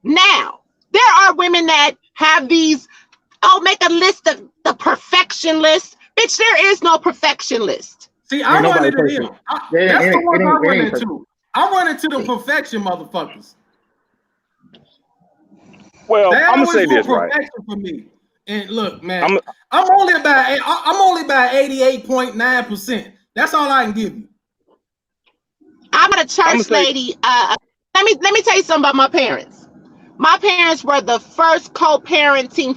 Now, there are women that have these, make a list of the perfection list. Bitch, there is no perfection list.
See, I run into them. That's the ones I run into. I run into the perfection motherfuckers.
Well, I'm gonna say this right.
For me. And look, man, I'm only about 88.9%. That's all I can give you.
I'm a church lady. Let me tell you something about my parents. My parents were the first co-parenting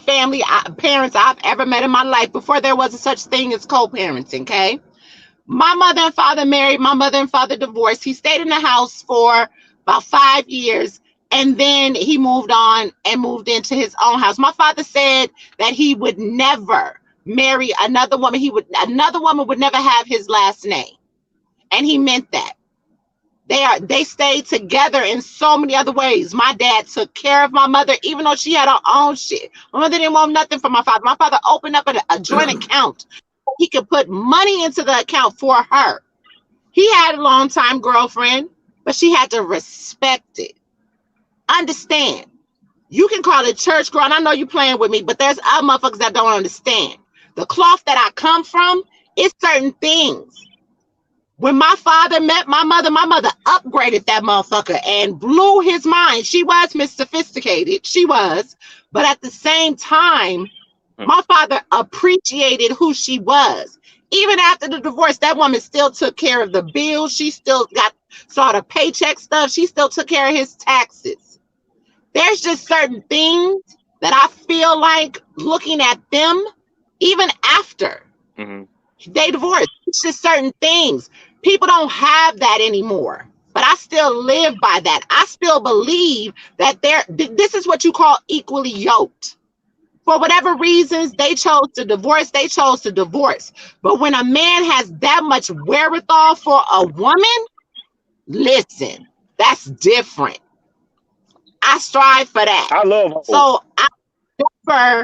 parents I've ever met in my life before there was a such thing as co-parenting. Okay, my mother and father married. My mother and father divorced. He stayed in the house for about 5 years. And then he moved on and moved into his own house. My father said that he would never marry another woman. Another woman would never have his last name. And he meant that. They stayed together in so many other ways. My dad took care of my mother, even though she had her own shit. My mother didn't want nothing from my father. My father opened up a joint account. He could put money into the account for her. He had a long-time girlfriend, but she had to respect it. Understand, you can call it church girl, and I know you're playing with me, but there's other motherfuckers that don't understand. The cloth that I come from is certain things. When my father met my mother upgraded that motherfucker and blew his mind. She was Miss Sophisticated, she was, but at the same time, my father appreciated who she was. Even after the divorce, that woman still took care of the bills. She still saw the paycheck stuff. She still took care of his taxes. There's just certain things that I feel like looking at them, even after they divorced, it's just certain things. People don't have that anymore, but I still live by that. I still believe that this is what you call equally yoked. For whatever reasons, they chose to divorce. But when a man has that much wherewithal for a woman, listen, that's different. I strive for that.
I love hoes.
So I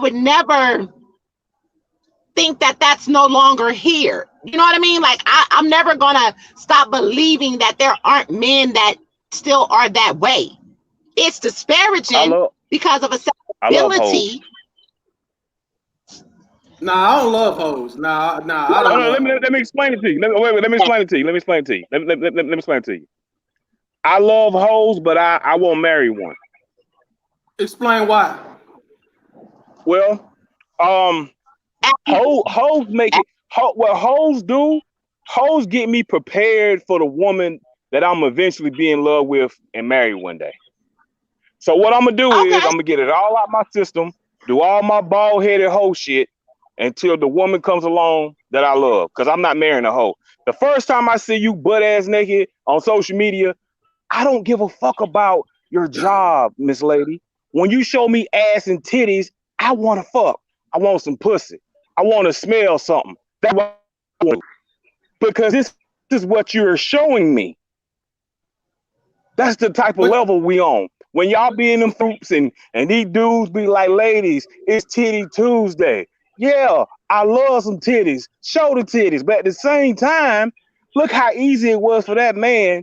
would never think that that's no longer here. You know what I mean? Like I'm never gonna stop believing that there aren't men that still are that way. It's disparaging because of accessibility.
Nah, I don't love hoes. Nah, I don't.
Let me explain it to you. Let me explain it to you. Let me explain it to you. I love hoes, but I won't marry one.
Explain why.
Well, hoes make it. What hoes do Hoes get me prepared for the woman that I'm eventually be in love with and marry one day. So what I'm gonna do is
Okay.
I'm gonna get it all out my system, do all my bald-headed hoe shit until the woman comes along that I love. Cause I'm not marrying a hoe. The first time I see you butt ass naked on social media, I don't give a fuck about your job, Miss Lady. When you show me ass and titties, I want to fuck. I want some pussy. I want to smell something. That's what I want. Because this is what you're showing me. That's the type of
But
level we on. When y'all be in them groups and these dudes be like, ladies, it's Titty Tuesday. Yeah, I love some titties. Show the titties. But at the same time, look how easy it was for that man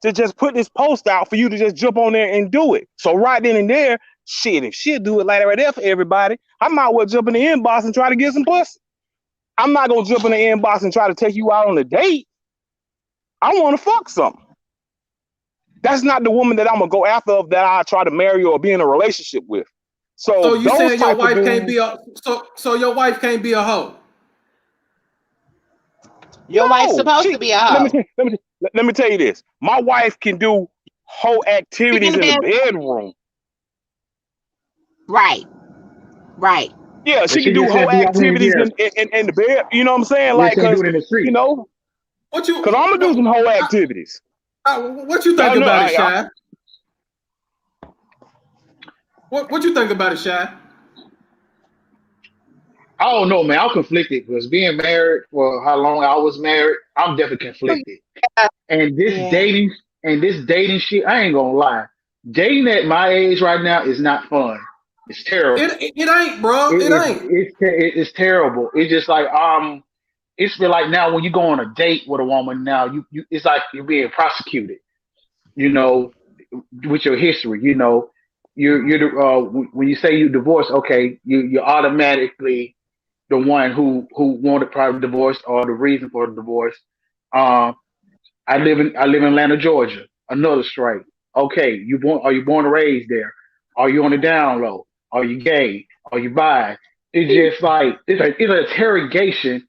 to just put this post out for you to just jump on there and do it. So right then and there, shit, if she'll do it like that right there for everybody, I might well jump in the inbox and try to get some pussy. I'm not gonna jump in the inbox and try to take you out on a date. I want to fuck something. That's not the woman that I'm gonna go after of that I try to marry or be in a relationship with.
so
So
you
those
saying your
type of
wife can't
dudes,
be a so your wife can't be a hoe?
Your wife's
no.
supposed to
She
be a
let me
hoe.
let me tell you this. My wife can do whole
She
activities
can
in the
be
bedroom.
right, right.
Yeah,
But
she can
she
do
just
whole
said be out here,
activities
yeah.
in the bed. You know what I'm saying?
Yeah,
Like,
she can do
cause
it in the
you
street.
know,
What you
cause I'm gonna do some whole activities.
what you think
Y'all know,
about it, Shy? What you think about it, Shy?
I don't know, man. I'm conflicted because being married for how long I was married, I'm definitely conflicted. And this
Yeah.
dating this dating shit, I ain't gonna lie. Dating at my age right now is not fun. It's terrible.
It ain't, bro. It ain't.
It's terrible. It's just like it's feel like now when you go on a date with a woman now, you it's like you're being prosecuted. You know, with your history. You know, you're the, when you say you divorce, okay, you're automatically the one who wanted private divorce or the reason for the divorce. Um, I live in Atlanta, Georgia. Another strike. Okay, are you born and raised there? Are you on the down low? Are you gay? Are you bi? It's just like it's an interrogation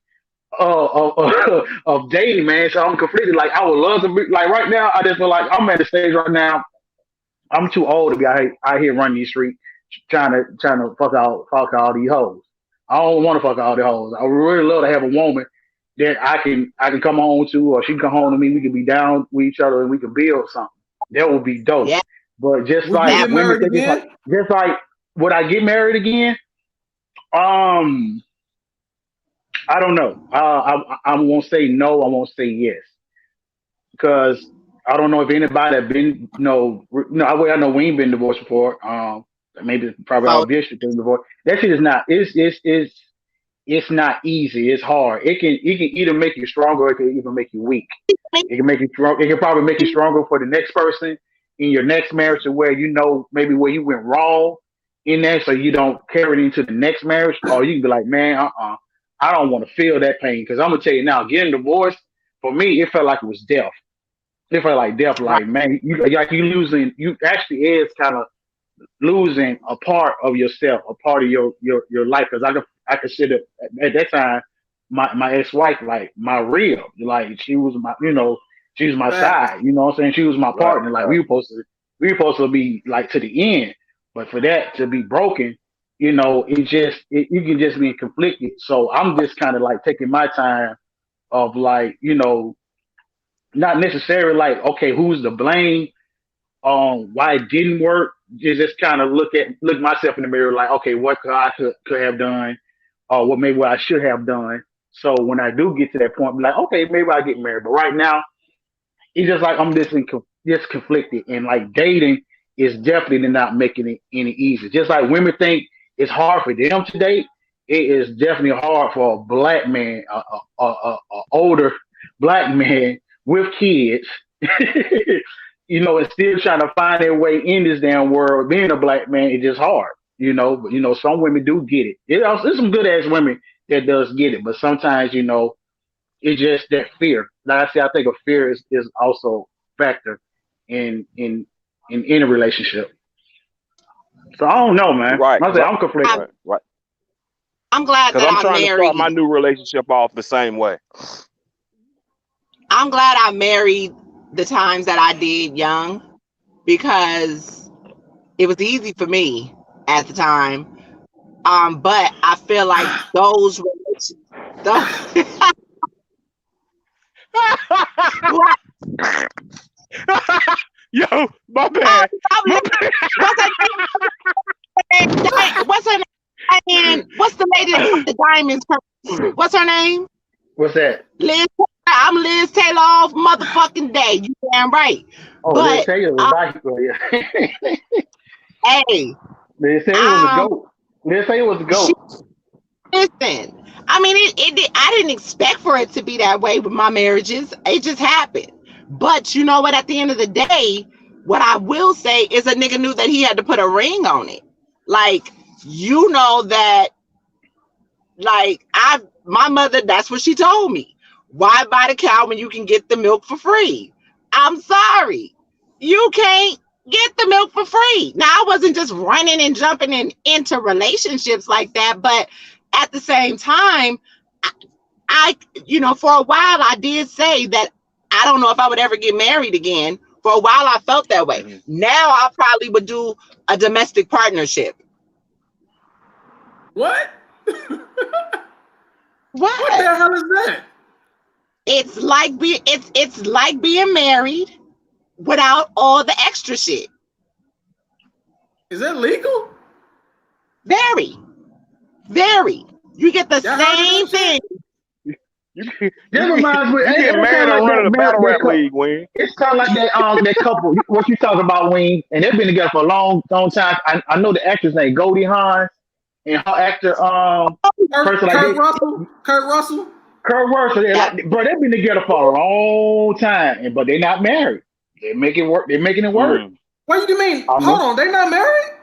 of dating, man. So I'm conflicted. Like I would love to be like right now. I just feel like I'm at the stage right now. I'm too old to be out here running these streets trying to fuck all these hoes. I don't want to fuck all the hoes. I would really love to have a woman that I can come home to, or she can come home to me. We can be down with each other and we can build something. That would be dope.
Yeah.
But just
Would you
like
That
get
women
married
think it's like
again?
just like would I get married again? Um, I don't know. I won't say no. I won't say yes because I don't know if anybody that been no. I know we ain't been divorced before. Maybe probably
oh
our district been divorced. That shit is not. It's not easy. It's hard. It can either make you stronger or it can even make you weak. It can make you strong. It can probably make you stronger for the next person in your next marriage, to where you know maybe where you went wrong in there, so you don't carry it into the next marriage. Or you can be like, man, I don't want to feel that pain, because I'm gonna tell you now, getting divorced for me, it felt like it was death. It felt like death.
right,
Like man, you losing. You actually is kind of losing a part of yourself, a part of your life. Because I consider at that time my ex wife like my real, like she was my she was my
Facts.
side. You know what I'm saying? She was my
right,
partner. Like
right.
we were supposed to be like to the end, but for that to be broken, you can just be conflicted. So I'm just kind of like taking my time of like not necessarily like okay who's to blame why it didn't work. Just kind of look myself in the mirror like, okay, what could have done, or what maybe what I should have done. So when I do get to that point, I'm like, okay, maybe I get married. But right now, it's just like I'm just conflicted, and like dating is definitely not making it any easier. Just like women think it's hard for them to date, it is definitely hard for a black man, a older black man with kids, and still trying to find their way in this damn world. Being a black man is just hard, But some women do get it. There's some good ass women that does get it, but sometimes it's just that fear. Like I said, I think a fear is also a factor in any relationship. So I don't know, man.
Right,
I
cause
say
I,
I'm
I'm,
conflicted.
right.
I'm glad
Cause
that
I'm
I'm
trying to start my
married.
new relationship off the same way.
I'm glad I married the times that I did young, because it was easy for me at the time. But I feel like those
Yo, my bad. My bad.
What's her name? And what's the lady that got the diamonds? What's her name?
What's that?
Liz. I'm Liz Taylor all motherfucking day. You damn right.
Oh,
But
Liz Taylor was nice. Yeah.
hey,
Liz Taylor was a goat. Liz Taylor was a goat.
listen. I mean, I didn't expect for it to be that way with my marriages. It just happened. But you know what? At the end of the day, what I will say is a nigga knew that he had to put a ring on it. Like, you know that, like, my mother, that's what she told me. Why buy the cow when you can get the milk for free? I'm sorry. You can't get the milk for free. Now, I wasn't just running and jumping into relationships like that, but at the same time, I, for a while, I did say that I don't know if I would ever get married again. For a while, I felt that way. Mm-hmm. Now, I probably would do a domestic partnership.
What?
What
the hell is that?
It's like being married without all the extra shit.
Is that legal?
Very, very. You get the same thing.
You get married and running a battle rap league, Wayne.
It's kind of like that couple. What you talking about, Wayne? And they've been together for a long time. I know the actor's name, Goldie Hawn, and her actor
Kurt Russell.
Kurt Russell. Bro, they've been together for a long time, but they're not married. They're making work. They're making it work.
What do you mean? Hold on, they not married?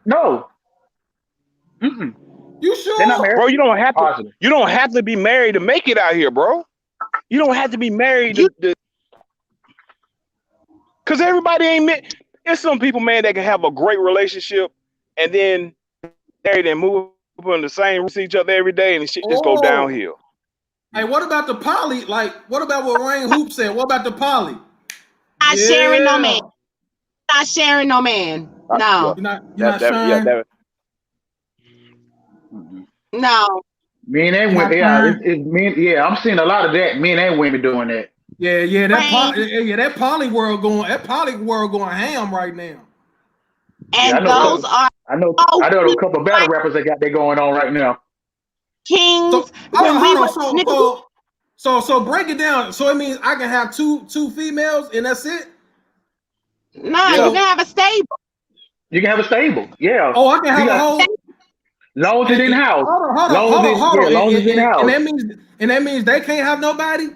No.
Mm-mm.
You sure?
They're not married.
Bro, you don't have to. You don't have to be married to make it out here, bro. You don't have to be married because everybody ain't. There's some people, man, that can have a great relationship and then married and move in the same room, see each other every day, and the shit just go downhill.
Hey, what about the poly? Like, what about what Rain Hoop said? What about the poly?
Not sharing no man. Not sharing no man. No.
You're not sharing?
No.
Men and women, I'm seeing a lot of that. Men and women doing that.
Yeah, that poly world going ham right now.
And
I know a couple of battle rappers that got that going on right now.
Kings.
So break it down. So it means I can have two females and that's it?
No, you can have a stable.
You can have a stable, yeah.
Oh, I can have a whole.
Long as it's in house.
Hold on.
Long as it's in house.
And that means they can't have nobody?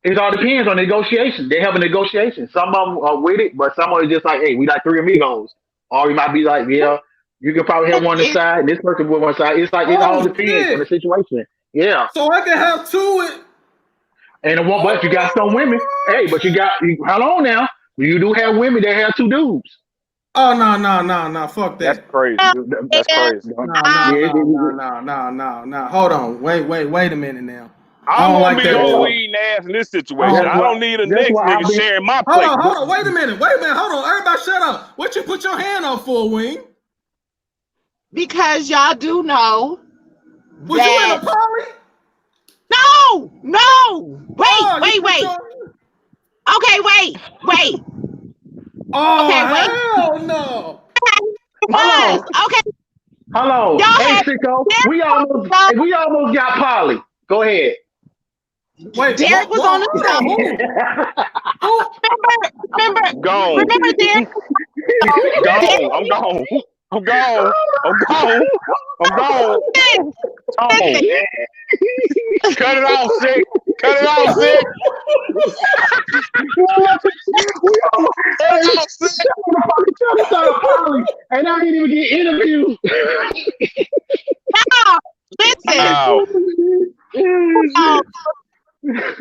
It all depends on negotiation. They have a negotiation. Some of them are with it, but some are just like, hey, we like three amigos. Or you might be like, yeah, you can probably have one on the side, and this person with one side. It's like it all depends on the situation. Yeah.
So I can have two.
And one, but you got some women. Hey, but you got hold on now. You do have women that have two dudes.
Oh no! Fuck that.
That's crazy. That's crazy.
No. Hold on. Wait a minute now.
I don't want to be old eating ass in this situation. I don't need a next nigga sharing my plate.
Hold on. Wait a minute. Hold on. Everybody shut up. What you put your hand up for, Wing?
Because y'all do know.
Was you in a poly?
No. Wait. Okay, wait.
Oh, okay, hell no.
Okay.
Hello. Hey, Sicko. We almost got Polly. Go ahead.
Wait, Derek was on the show. Remember?
Gone.
Remember Derek?
I'm gone. Cut it off, Sick.
And I didn't even get interviewed.
No, listen.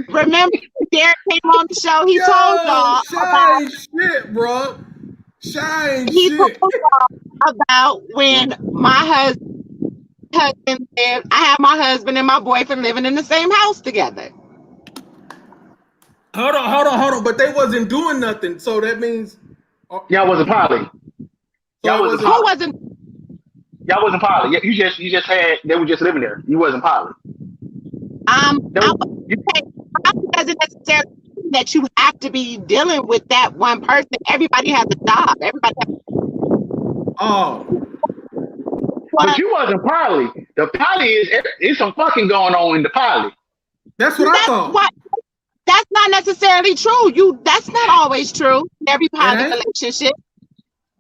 Remember, Derek came on the show. He told y'all
about shit, bro. He told
y'all about when my husband lived. I have my husband and my boyfriend living in the same house together.
Hold on. But they wasn't doing nothing, so that means
Y'all wasn't poly.
so
Y'all
it
wasn't
wasn't.
Who
poly.
wasn't?
Y'all wasn't poly. You just had. They were just living there. You wasn't poly. That
I
was, you,
probably doesn't necessarily mean that you have to be dealing with that one person. Everybody has a job. Everybody has
Oh,
but
one.
you wasn't poly. The poly is some fucking going on in the poly.
that's what I
That's
thought.
what. That's not necessarily true. That's not always true. Every
It
poly
ain't.
relationship.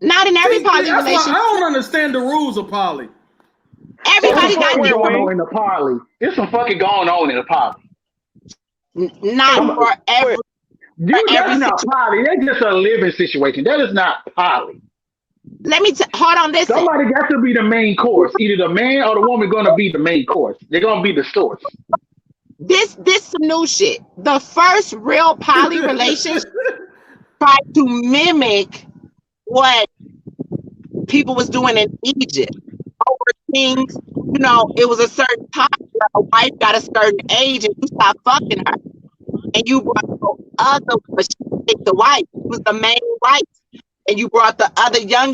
Not in every
See,
poly
that's why I
relationship.
don't understand the rules of poly.
It's
So
some
Everybody got
fucking
where,
going
Wayne?
on in the poly. It's some fucking going on in the poly.
not
Some,
for
Where?
every
that's not
situation.
poly. That's just a living situation. That is not poly.
Let me hold on. Listen.
Somebody got to be the main course. Either the man or the woman going to be the main course. They're going to be the source.
This some new shit. The first real poly relationship tried to mimic what people was doing in Egypt. Over things, it was a certain time where a wife got a certain age and you stopped fucking her. And you brought the other, but she picked the wife. She was the main wife. And you brought the other young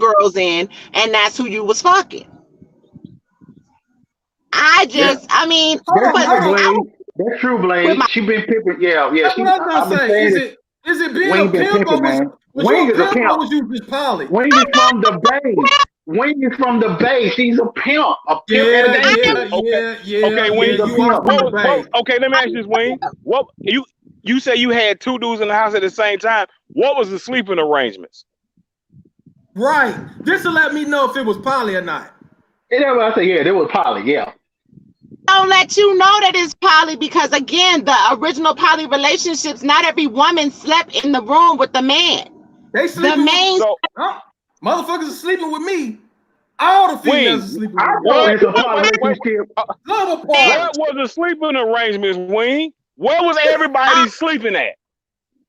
girls in, and that's who you was fucking.
That's
I mean,
that's
Hold
true,
on.
I was
Blade. That's true,
with
Blade.
my
She been pimping. Yeah, yeah.
That's what I was
I've
gonna
been
say.
saying
Is
this.
it being a
Wayne been
pimp
pimping,
or
man.
was you a
Wayne is a
pimp or
pimp.
was you just poly?
Wayne is from the Bay. Wayne is from the Bay. She's a pimp and a
Yeah,
gangster.
Okay, okay,
She's
Wayne.
a
You are
pimp.
from the
What?
Bay.
Okay, let me ask you this, Wayne. What you say you had two dudes in the house at the same time? What was the sleeping arrangements?
Right. This will let me know if it was poly or not.
And that's what I say. Yeah, they was poly. Yeah.
don't let you know that it's poly because again, the original poly relationships, not every woman slept in the room with the man.
They
The
sleeping with
main
So,
motherfuckers are sleeping with me. All the females are
Wayne,
sleeping
I
with me.
know
what?
it's a poly
Wait,
relationship.
Love a
man,
party.
what was the sleeping arrangements, Wayne? Where was
I
everybody sleeping at?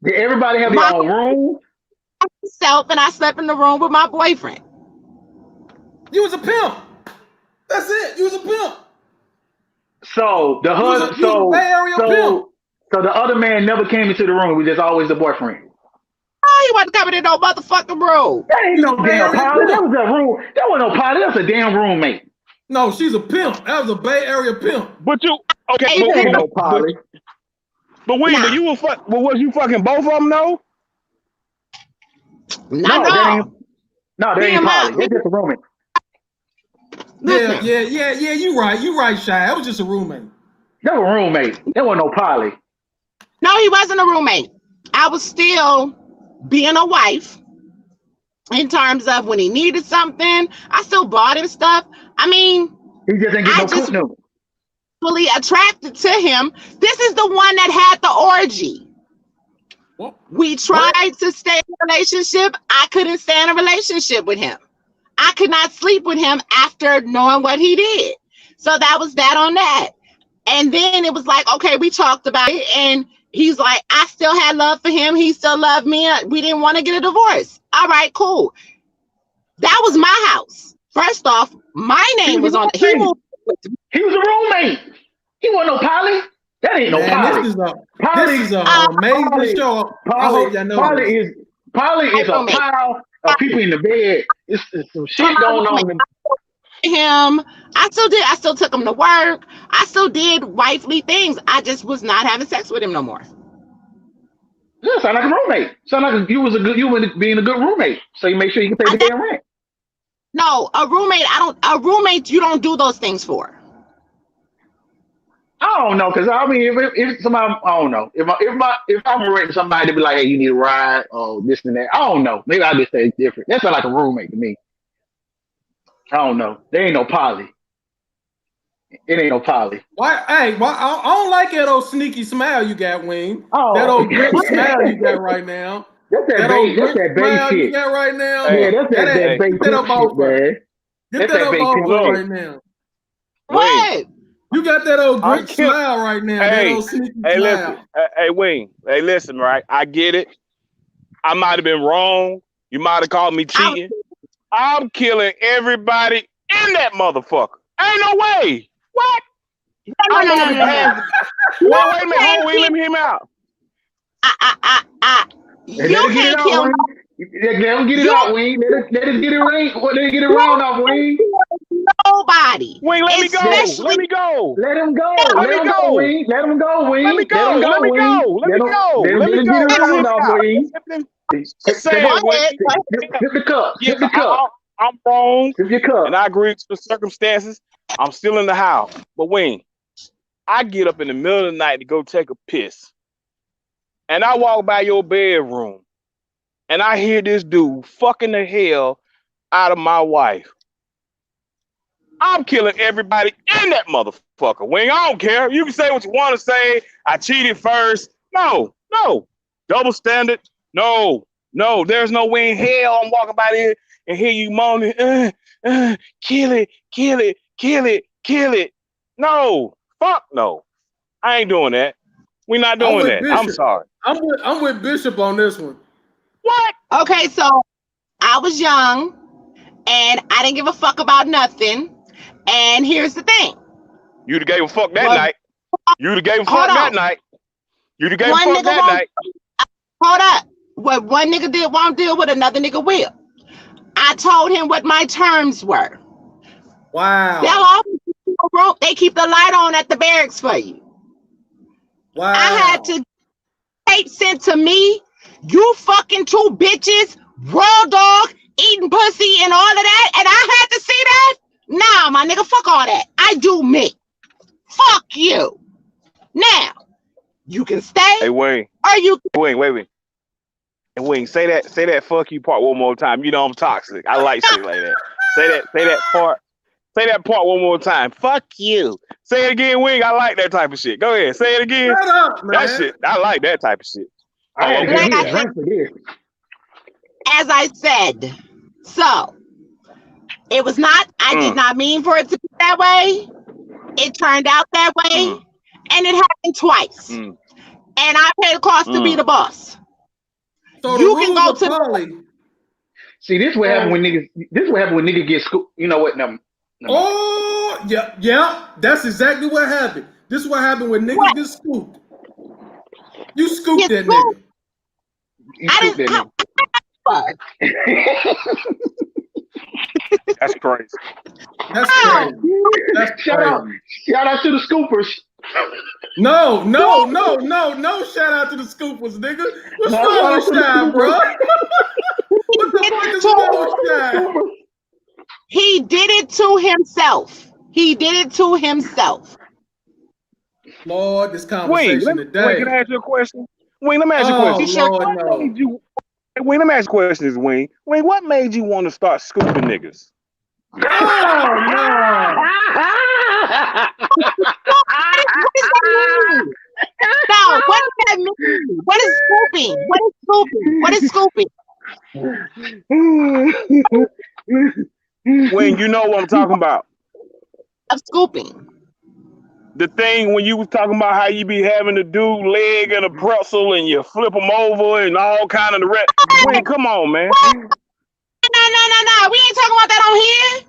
Did everybody have their
my
own room?
myself and I slept in the room with my boyfriend.
You was a pimp. That's it. You was a pimp.
So the husband,
You was a Bay Area pimp.
so the other man never came into the room. It was just always the boyfriend.
Oh, he wasn't coming in no motherfucking room.
That ain't
You was
no
a Bay
damn
Area
poly. That
pimp.
was a room. That wasn't no poly. That was a damn roommate.
No, she's a pimp. That was a Bay Area pimp.
But you okay?
Hey,
That ain't
listen,
no poly.
Wayne, but
nah,
you were well, was you fucking both of them though?
not
No,
at
that ain't.
all.
No, that
Me
ain't
and
poly. That's just a roommate.
listen,
Yeah. You right. You right, Shy. That was just a roommate.
That was a roommate. That wasn't no poly.
no, he wasn't a roommate. I was still being a wife in terms of when he needed something, I still bought him stuff. I mean,
He just ain't get
I
no
just
cook no.
really attracted to him. This is the one that had the orgy.
What?
We tried to stay in a relationship. I couldn't stay in a relationship with him. I could not sleep with him after knowing what he did. So that was that on that. And then it was like, okay, we talked about it. And he's like, I still had love for him. He still loved me. We didn't want to get a divorce. All right, cool. That was my house. First off, my
He
name
was
was on
a
it. He
roommate.
moved with me.
He was a roommate. He wasn't no poly. That ain't no
Man,
poly.
this
Poly,
is a
Uh,
amazing
poly,
show. I
poly,
hope y'all know
poly
this.
is poly
my
is a
roommate.
pile of people in the bed. It's some
To
shit
my
going
roommate.
on.
Him. I still took him to work. I still did wifely things. I just was not having sex with him no more.
Yeah, sound like a roommate. Sound like you were being a good roommate. So you make sure you can pay the damn rent.
No, a roommate you don't do those things for.
I don't know, cause I mean, if somebody, I don't know, if I'm renting somebody to be like, hey, you need a ride or this and that, I don't know. Maybe I just say it's different. That sound like a roommate to me. I don't know. There ain't no poly. It ain't no poly.
Why? Hey, I don't like that old sneaky smile you got, Wayne. That
Oh,
old grinch
that's
smile you got right now.
that
That old
bait. That's
grinch
that bait
smile you
shit.
got right now.
Yeah,
Hey,
that's
That
that
hey,
bait
get that
pimp
up
shit,
off her.
man.
Get
That's
that
that
up
bait
off
pimp
her
look,
shit.
right now.
Wayne,
What?
You got that old
I'm
grinch
kill.
smile right now. That
Hey,
old sneaky
hey, listen,
smile.
hey, Wayne, hey, listen, right? I get it. I might have been wrong. You might have called me
I was,
cheating. I'm killing everybody in that motherfucker. Ain't no way. What?
no,
I'm
no, no, no,
moving
no, no.
past.
No,
Wait a minute.
you
Hold
ain't
on, Wayne.
cheating.
Let me hear me out.
You can't kill
Let him get it out, Wing. Let him get it right. Let him get it round off, Wing.
nobody.
Wing, let me go.
Especially
Let me go.
Let him go.
Let
Let
me
him
go.
go, Wing. Let him go, Wing.
Let me go.
Let him
Let
go,
me
Wing.
go. Let me go.
Let
Let me
him
go.
get it
Let
round
him
off,
out.
Wing.
Say it,
Go ahead.
Wing.
Sip the cup.
Yeah,
Sip the cup.
I'm wrong,
Sip your cup.
and I agree to the circumstances. I'm still in the house. But Wing, I get up in the middle of the night to go take a piss. And I walk by your bedroom. And I hear this dude fucking the hell out of my wife. I'm killing everybody in that motherfucker. Wing, I don't care. You can say what you want to say. I cheated first. No. Double standard. No. There's no way in hell I'm walking by there and hear you moaning, kill it. No. Fuck no. I ain't doing that. We're not
I'm
doing
with
that. I'm
Bishop.
sorry.
I'm with Bishop on this one.
What?
Okay, so I was young and I didn't give a fuck about nothing. And here's the thing.
You'd have gave a fuck that
Well,
night. You'd have gave a
hold
fuck that
on.
night. You'd have gave a
One
fuck
nigga
that
won't.
night.
Hold up. What one nigga did won't deal with, another nigga will. I told him what my terms were.
Wow.
They'll always keep you a room. They keep the light on at the barracks for you.
Wow.
I had to tape sent to me. You fucking two bitches, raw dog, eating pussy and all of that, and I had to see that. Nah, my nigga, fuck all that. I do me. Fuck you. Now you can stay
Hey, Wayne.
or you.
Wait. And Wayne, say that fuck you part one more time. You know I'm toxic. I like shit like that. Say that part. Say that part one more time. Fuck you. Say it again, Wing. I like that type of shit. Go ahead. Say it again.
Shut up, man.
That shit. I like that type of shit.
I had to
Like
get
I
me a
said,
drink for this.
as I said, so it was not. I did not mean for it to be that way. It turned out that way, and it happened twice. And I paid the cost to be the boss.
So
You
the
can
rules
go
of
to.
Polly.
See, this what happen when niggas. This what happen when niggas get scooped. You know what? No.
Oh, yeah. That's exactly what happened. This is what happened when niggas
What?
get scooped. You scooped
Get
that nigga.
You
I
scooped
didn't.
that nigga.
That's crazy.
That's crazy. That's
Shout out to the scoopers.
No. Shout out to the scoopers, nigga. What's
No,
wrong with
shout out to
Shy,
the
bro?
scoopers.
What the fuck is wrong with Shy?
He did it to himself. He did it to himself.
Lord, this
Wing,
conversation today.
can I ask you a question? Wing, let me ask you a
Oh,
question.
Lord,
What
no.
made you? Wing, let me ask you questions, Wing. Wing, what made you want to start scooping niggas?
Oh, no.
What does that mean? No, what does that mean? What is scooping? What is scooping?
Wing, you know what I'm talking about.
Of scooping.
The thing when you was talking about how you be having to do leg and a pretzel and you flip them over and all kind of the rest. Wing, come on, man.
No. We ain't talking about that on here.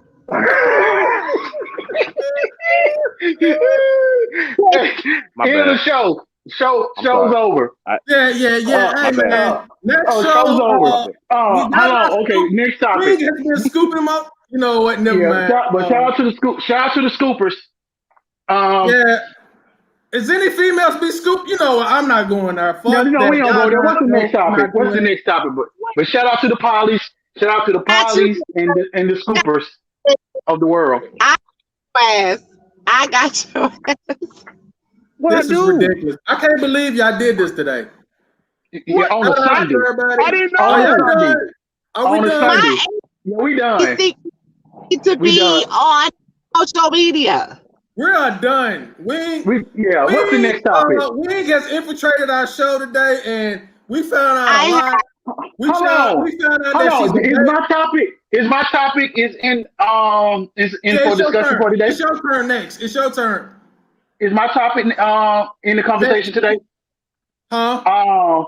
Here's the show. Show's over.
Yeah. Hey, man. Next show.
Show's over.
We
Hold
got
on. Okay, next topic.
We has been scooping them up. You know what? Never mind.
Shout out to the scoop. Shout out to the scoopers.
Yeah. Is any females be scooped? You know what? I'm not going there. Fuck
No,
that.
we don't go there. What's the next topic?
not
What's the
doing
next topic? But shout out to the polys. Shout out to the polys and the scoopers of the world.
I got your ass.
What
This
I
is
do?
ridiculous. I can't believe y'all did this today.
Yeah, on a
Shout out
Sunday.
to everybody.
I didn't
Oh,
know.
y'all
Sunday.
done? Are we
On a
done?
Sunday. Yeah, we done.
To
We
be
done.
on social media.
We are done. What's
the next topic?
Wing has infiltrated our show today, and we found out a lot. We found out that she's
my topic is in for discussion for today.
It's your turn next. It's your turn.
Is my topic in the conversation today?
Huh?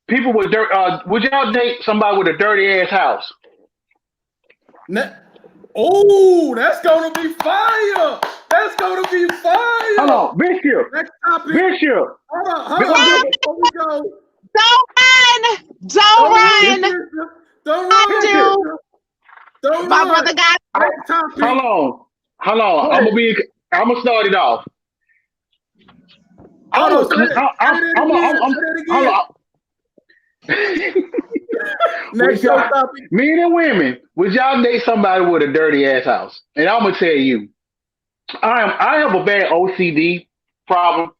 People with dirt. Would y'all date somebody with a dirty ass house?
Oh, that's gonna be fire! That's gonna be fire!
Hold on, Bishop.
Next topic.
Bishop.
Hold on. Before we go,
Don't run.
Don't
I
run.
do.
Don't
My
run.
brother got
Hold on. I'm gonna start it off.
Hold on, say that again. Next show topic.
Men and women, would y'all date somebody with a dirty ass house? And I'm gonna tell you, I have a bad OCD problem.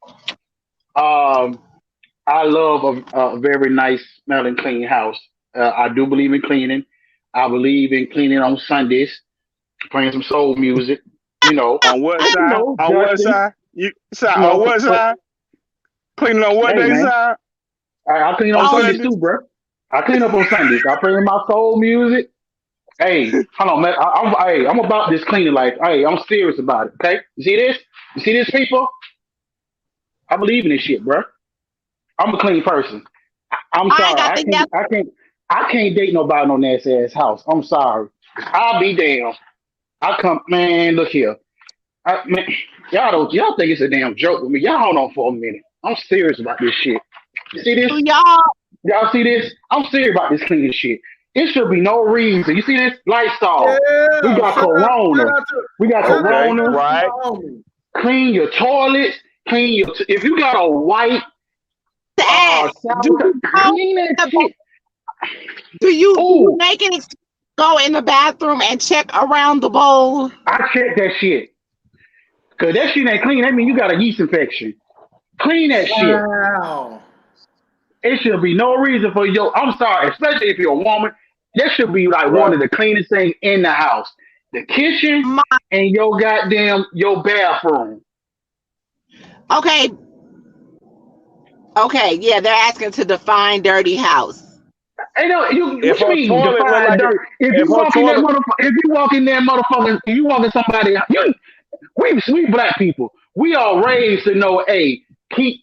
I love a very nice smelling clean house. I do believe in cleaning. I believe in cleaning on Sundays, playing some soul music. You know,
On what side? On what side? On what side? Cleaning on what day side?
I clean on Sundays too, bro. I clean up on Sundays. I play my soul music. Hey, hold on, man. I'm about this cleaning life. Hey, I'm serious about it. Okay, you see this? You see this, people? I believe in this shit, bro. I'm a clean person. I'm sorry. I can't date nobody no nasty ass house. I'm sorry. I'll be damned. Man, look here. Man, y'all think it's a damn joke with me. Y'all hold on for a minute. I'm serious about this shit. You see this? Y'all see this? I'm serious about this cleaning shit. It should be no reason. You see this? Lifestyle.
Yeah,
we got Corona. Corona.
Right.
Clean your toilets. If you got a white clean that shit.
Do you make it go in the bathroom and check around the bowl?
I check that shit. Cause that shit ain't clean. That means you got a yeast infection. Clean that shit. It should be no reason for I'm sorry, especially if you're a woman, that should be like one of the cleanest things in the house. The kitchen and your bathroom.
Okay, yeah, they're asking to define dirty house.
Hey, no, what you mean define dirty? If you walk in there, motherfucker, if you walk in somebody, we black people, we are raised to know, hey,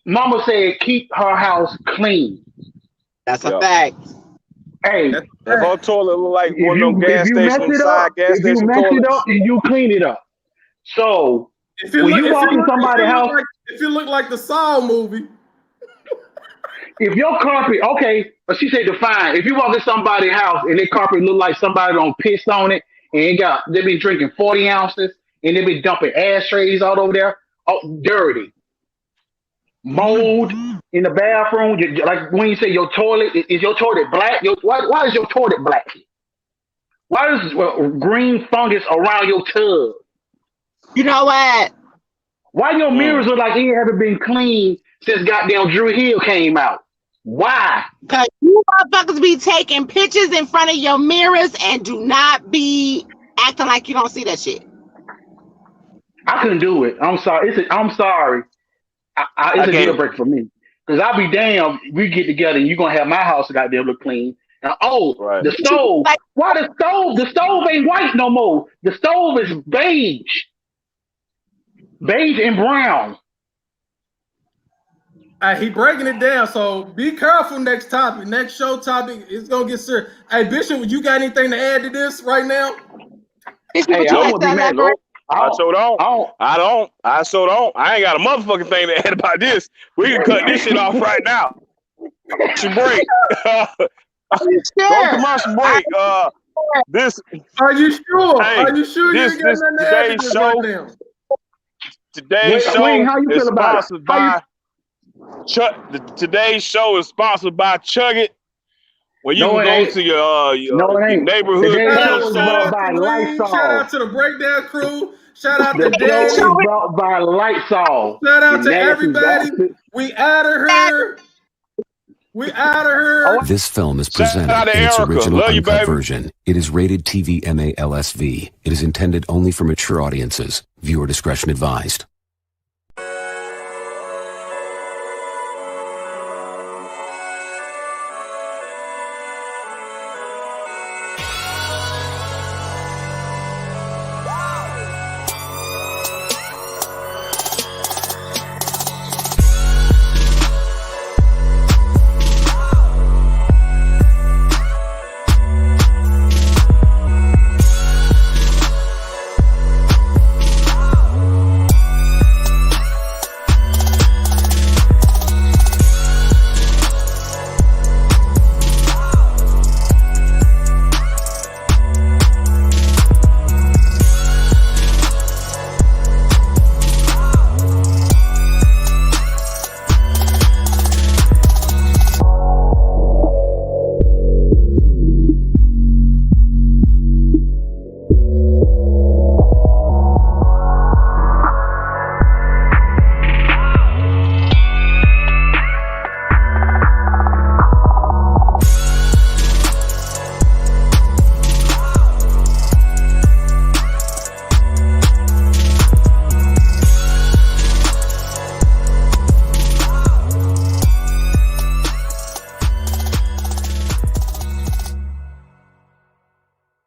mama said keep her house clean.
That's a fact.
Hey,
if her toilet look like one of them gas stations,
if you mess it up, and you clean it up. So when you walk in somebody's house,
if you look like the Saw movie,
if your carpet, but she said define. If you walk in somebody's house and their carpet look like somebody done pissed on it, and they been drinking 40 ounces, and they been dumping ashtrays all over there, dirty. Mold in the bathroom, like when you say your toilet, is your toilet black? Why is your toilet black? Why is green fungus around your tub?
You know what?
Why your mirrors look like it haven't been cleaned since goddamn Drew Hill came out? Why?
Because you motherfuckers be taking pictures in front of your mirrors and do not be acting like you don't see that shit.
I couldn't do it. I'm sorry. I'm sorry. It's a deal breaker for me. Because I'll be damned, we get together and you're going to have my house goddamn look clean. And the stove. Why the stove? The stove ain't white no more. The stove is beige. Beige and brown.
He breaking it down, so be careful next topic. Next show topic is going to get serious. Hey, Bishop, you got anything to add to this right now?
Hey, I won't be mad, bro.
I so don't. I so don't. I ain't got a motherfucking thing to add about this. We can cut this shit off right now. Commercial break. Go commercial break. This.
Are you sure?
Hey,
Are you sure you ain't got nothing to add to this right now?
Today's show is sponsored by Today's show is sponsored by Chug It. Well, you can go to your neighborhood.
Shout out to the Breakdown crew. Shout out to Danny.
The show is brought by Lysol.
Shout out to everybody. We out of here. We out of here.
This film is presented in its original uncut version. It is rated TV MALSV. It is intended only for mature audiences. Viewer discretion advised.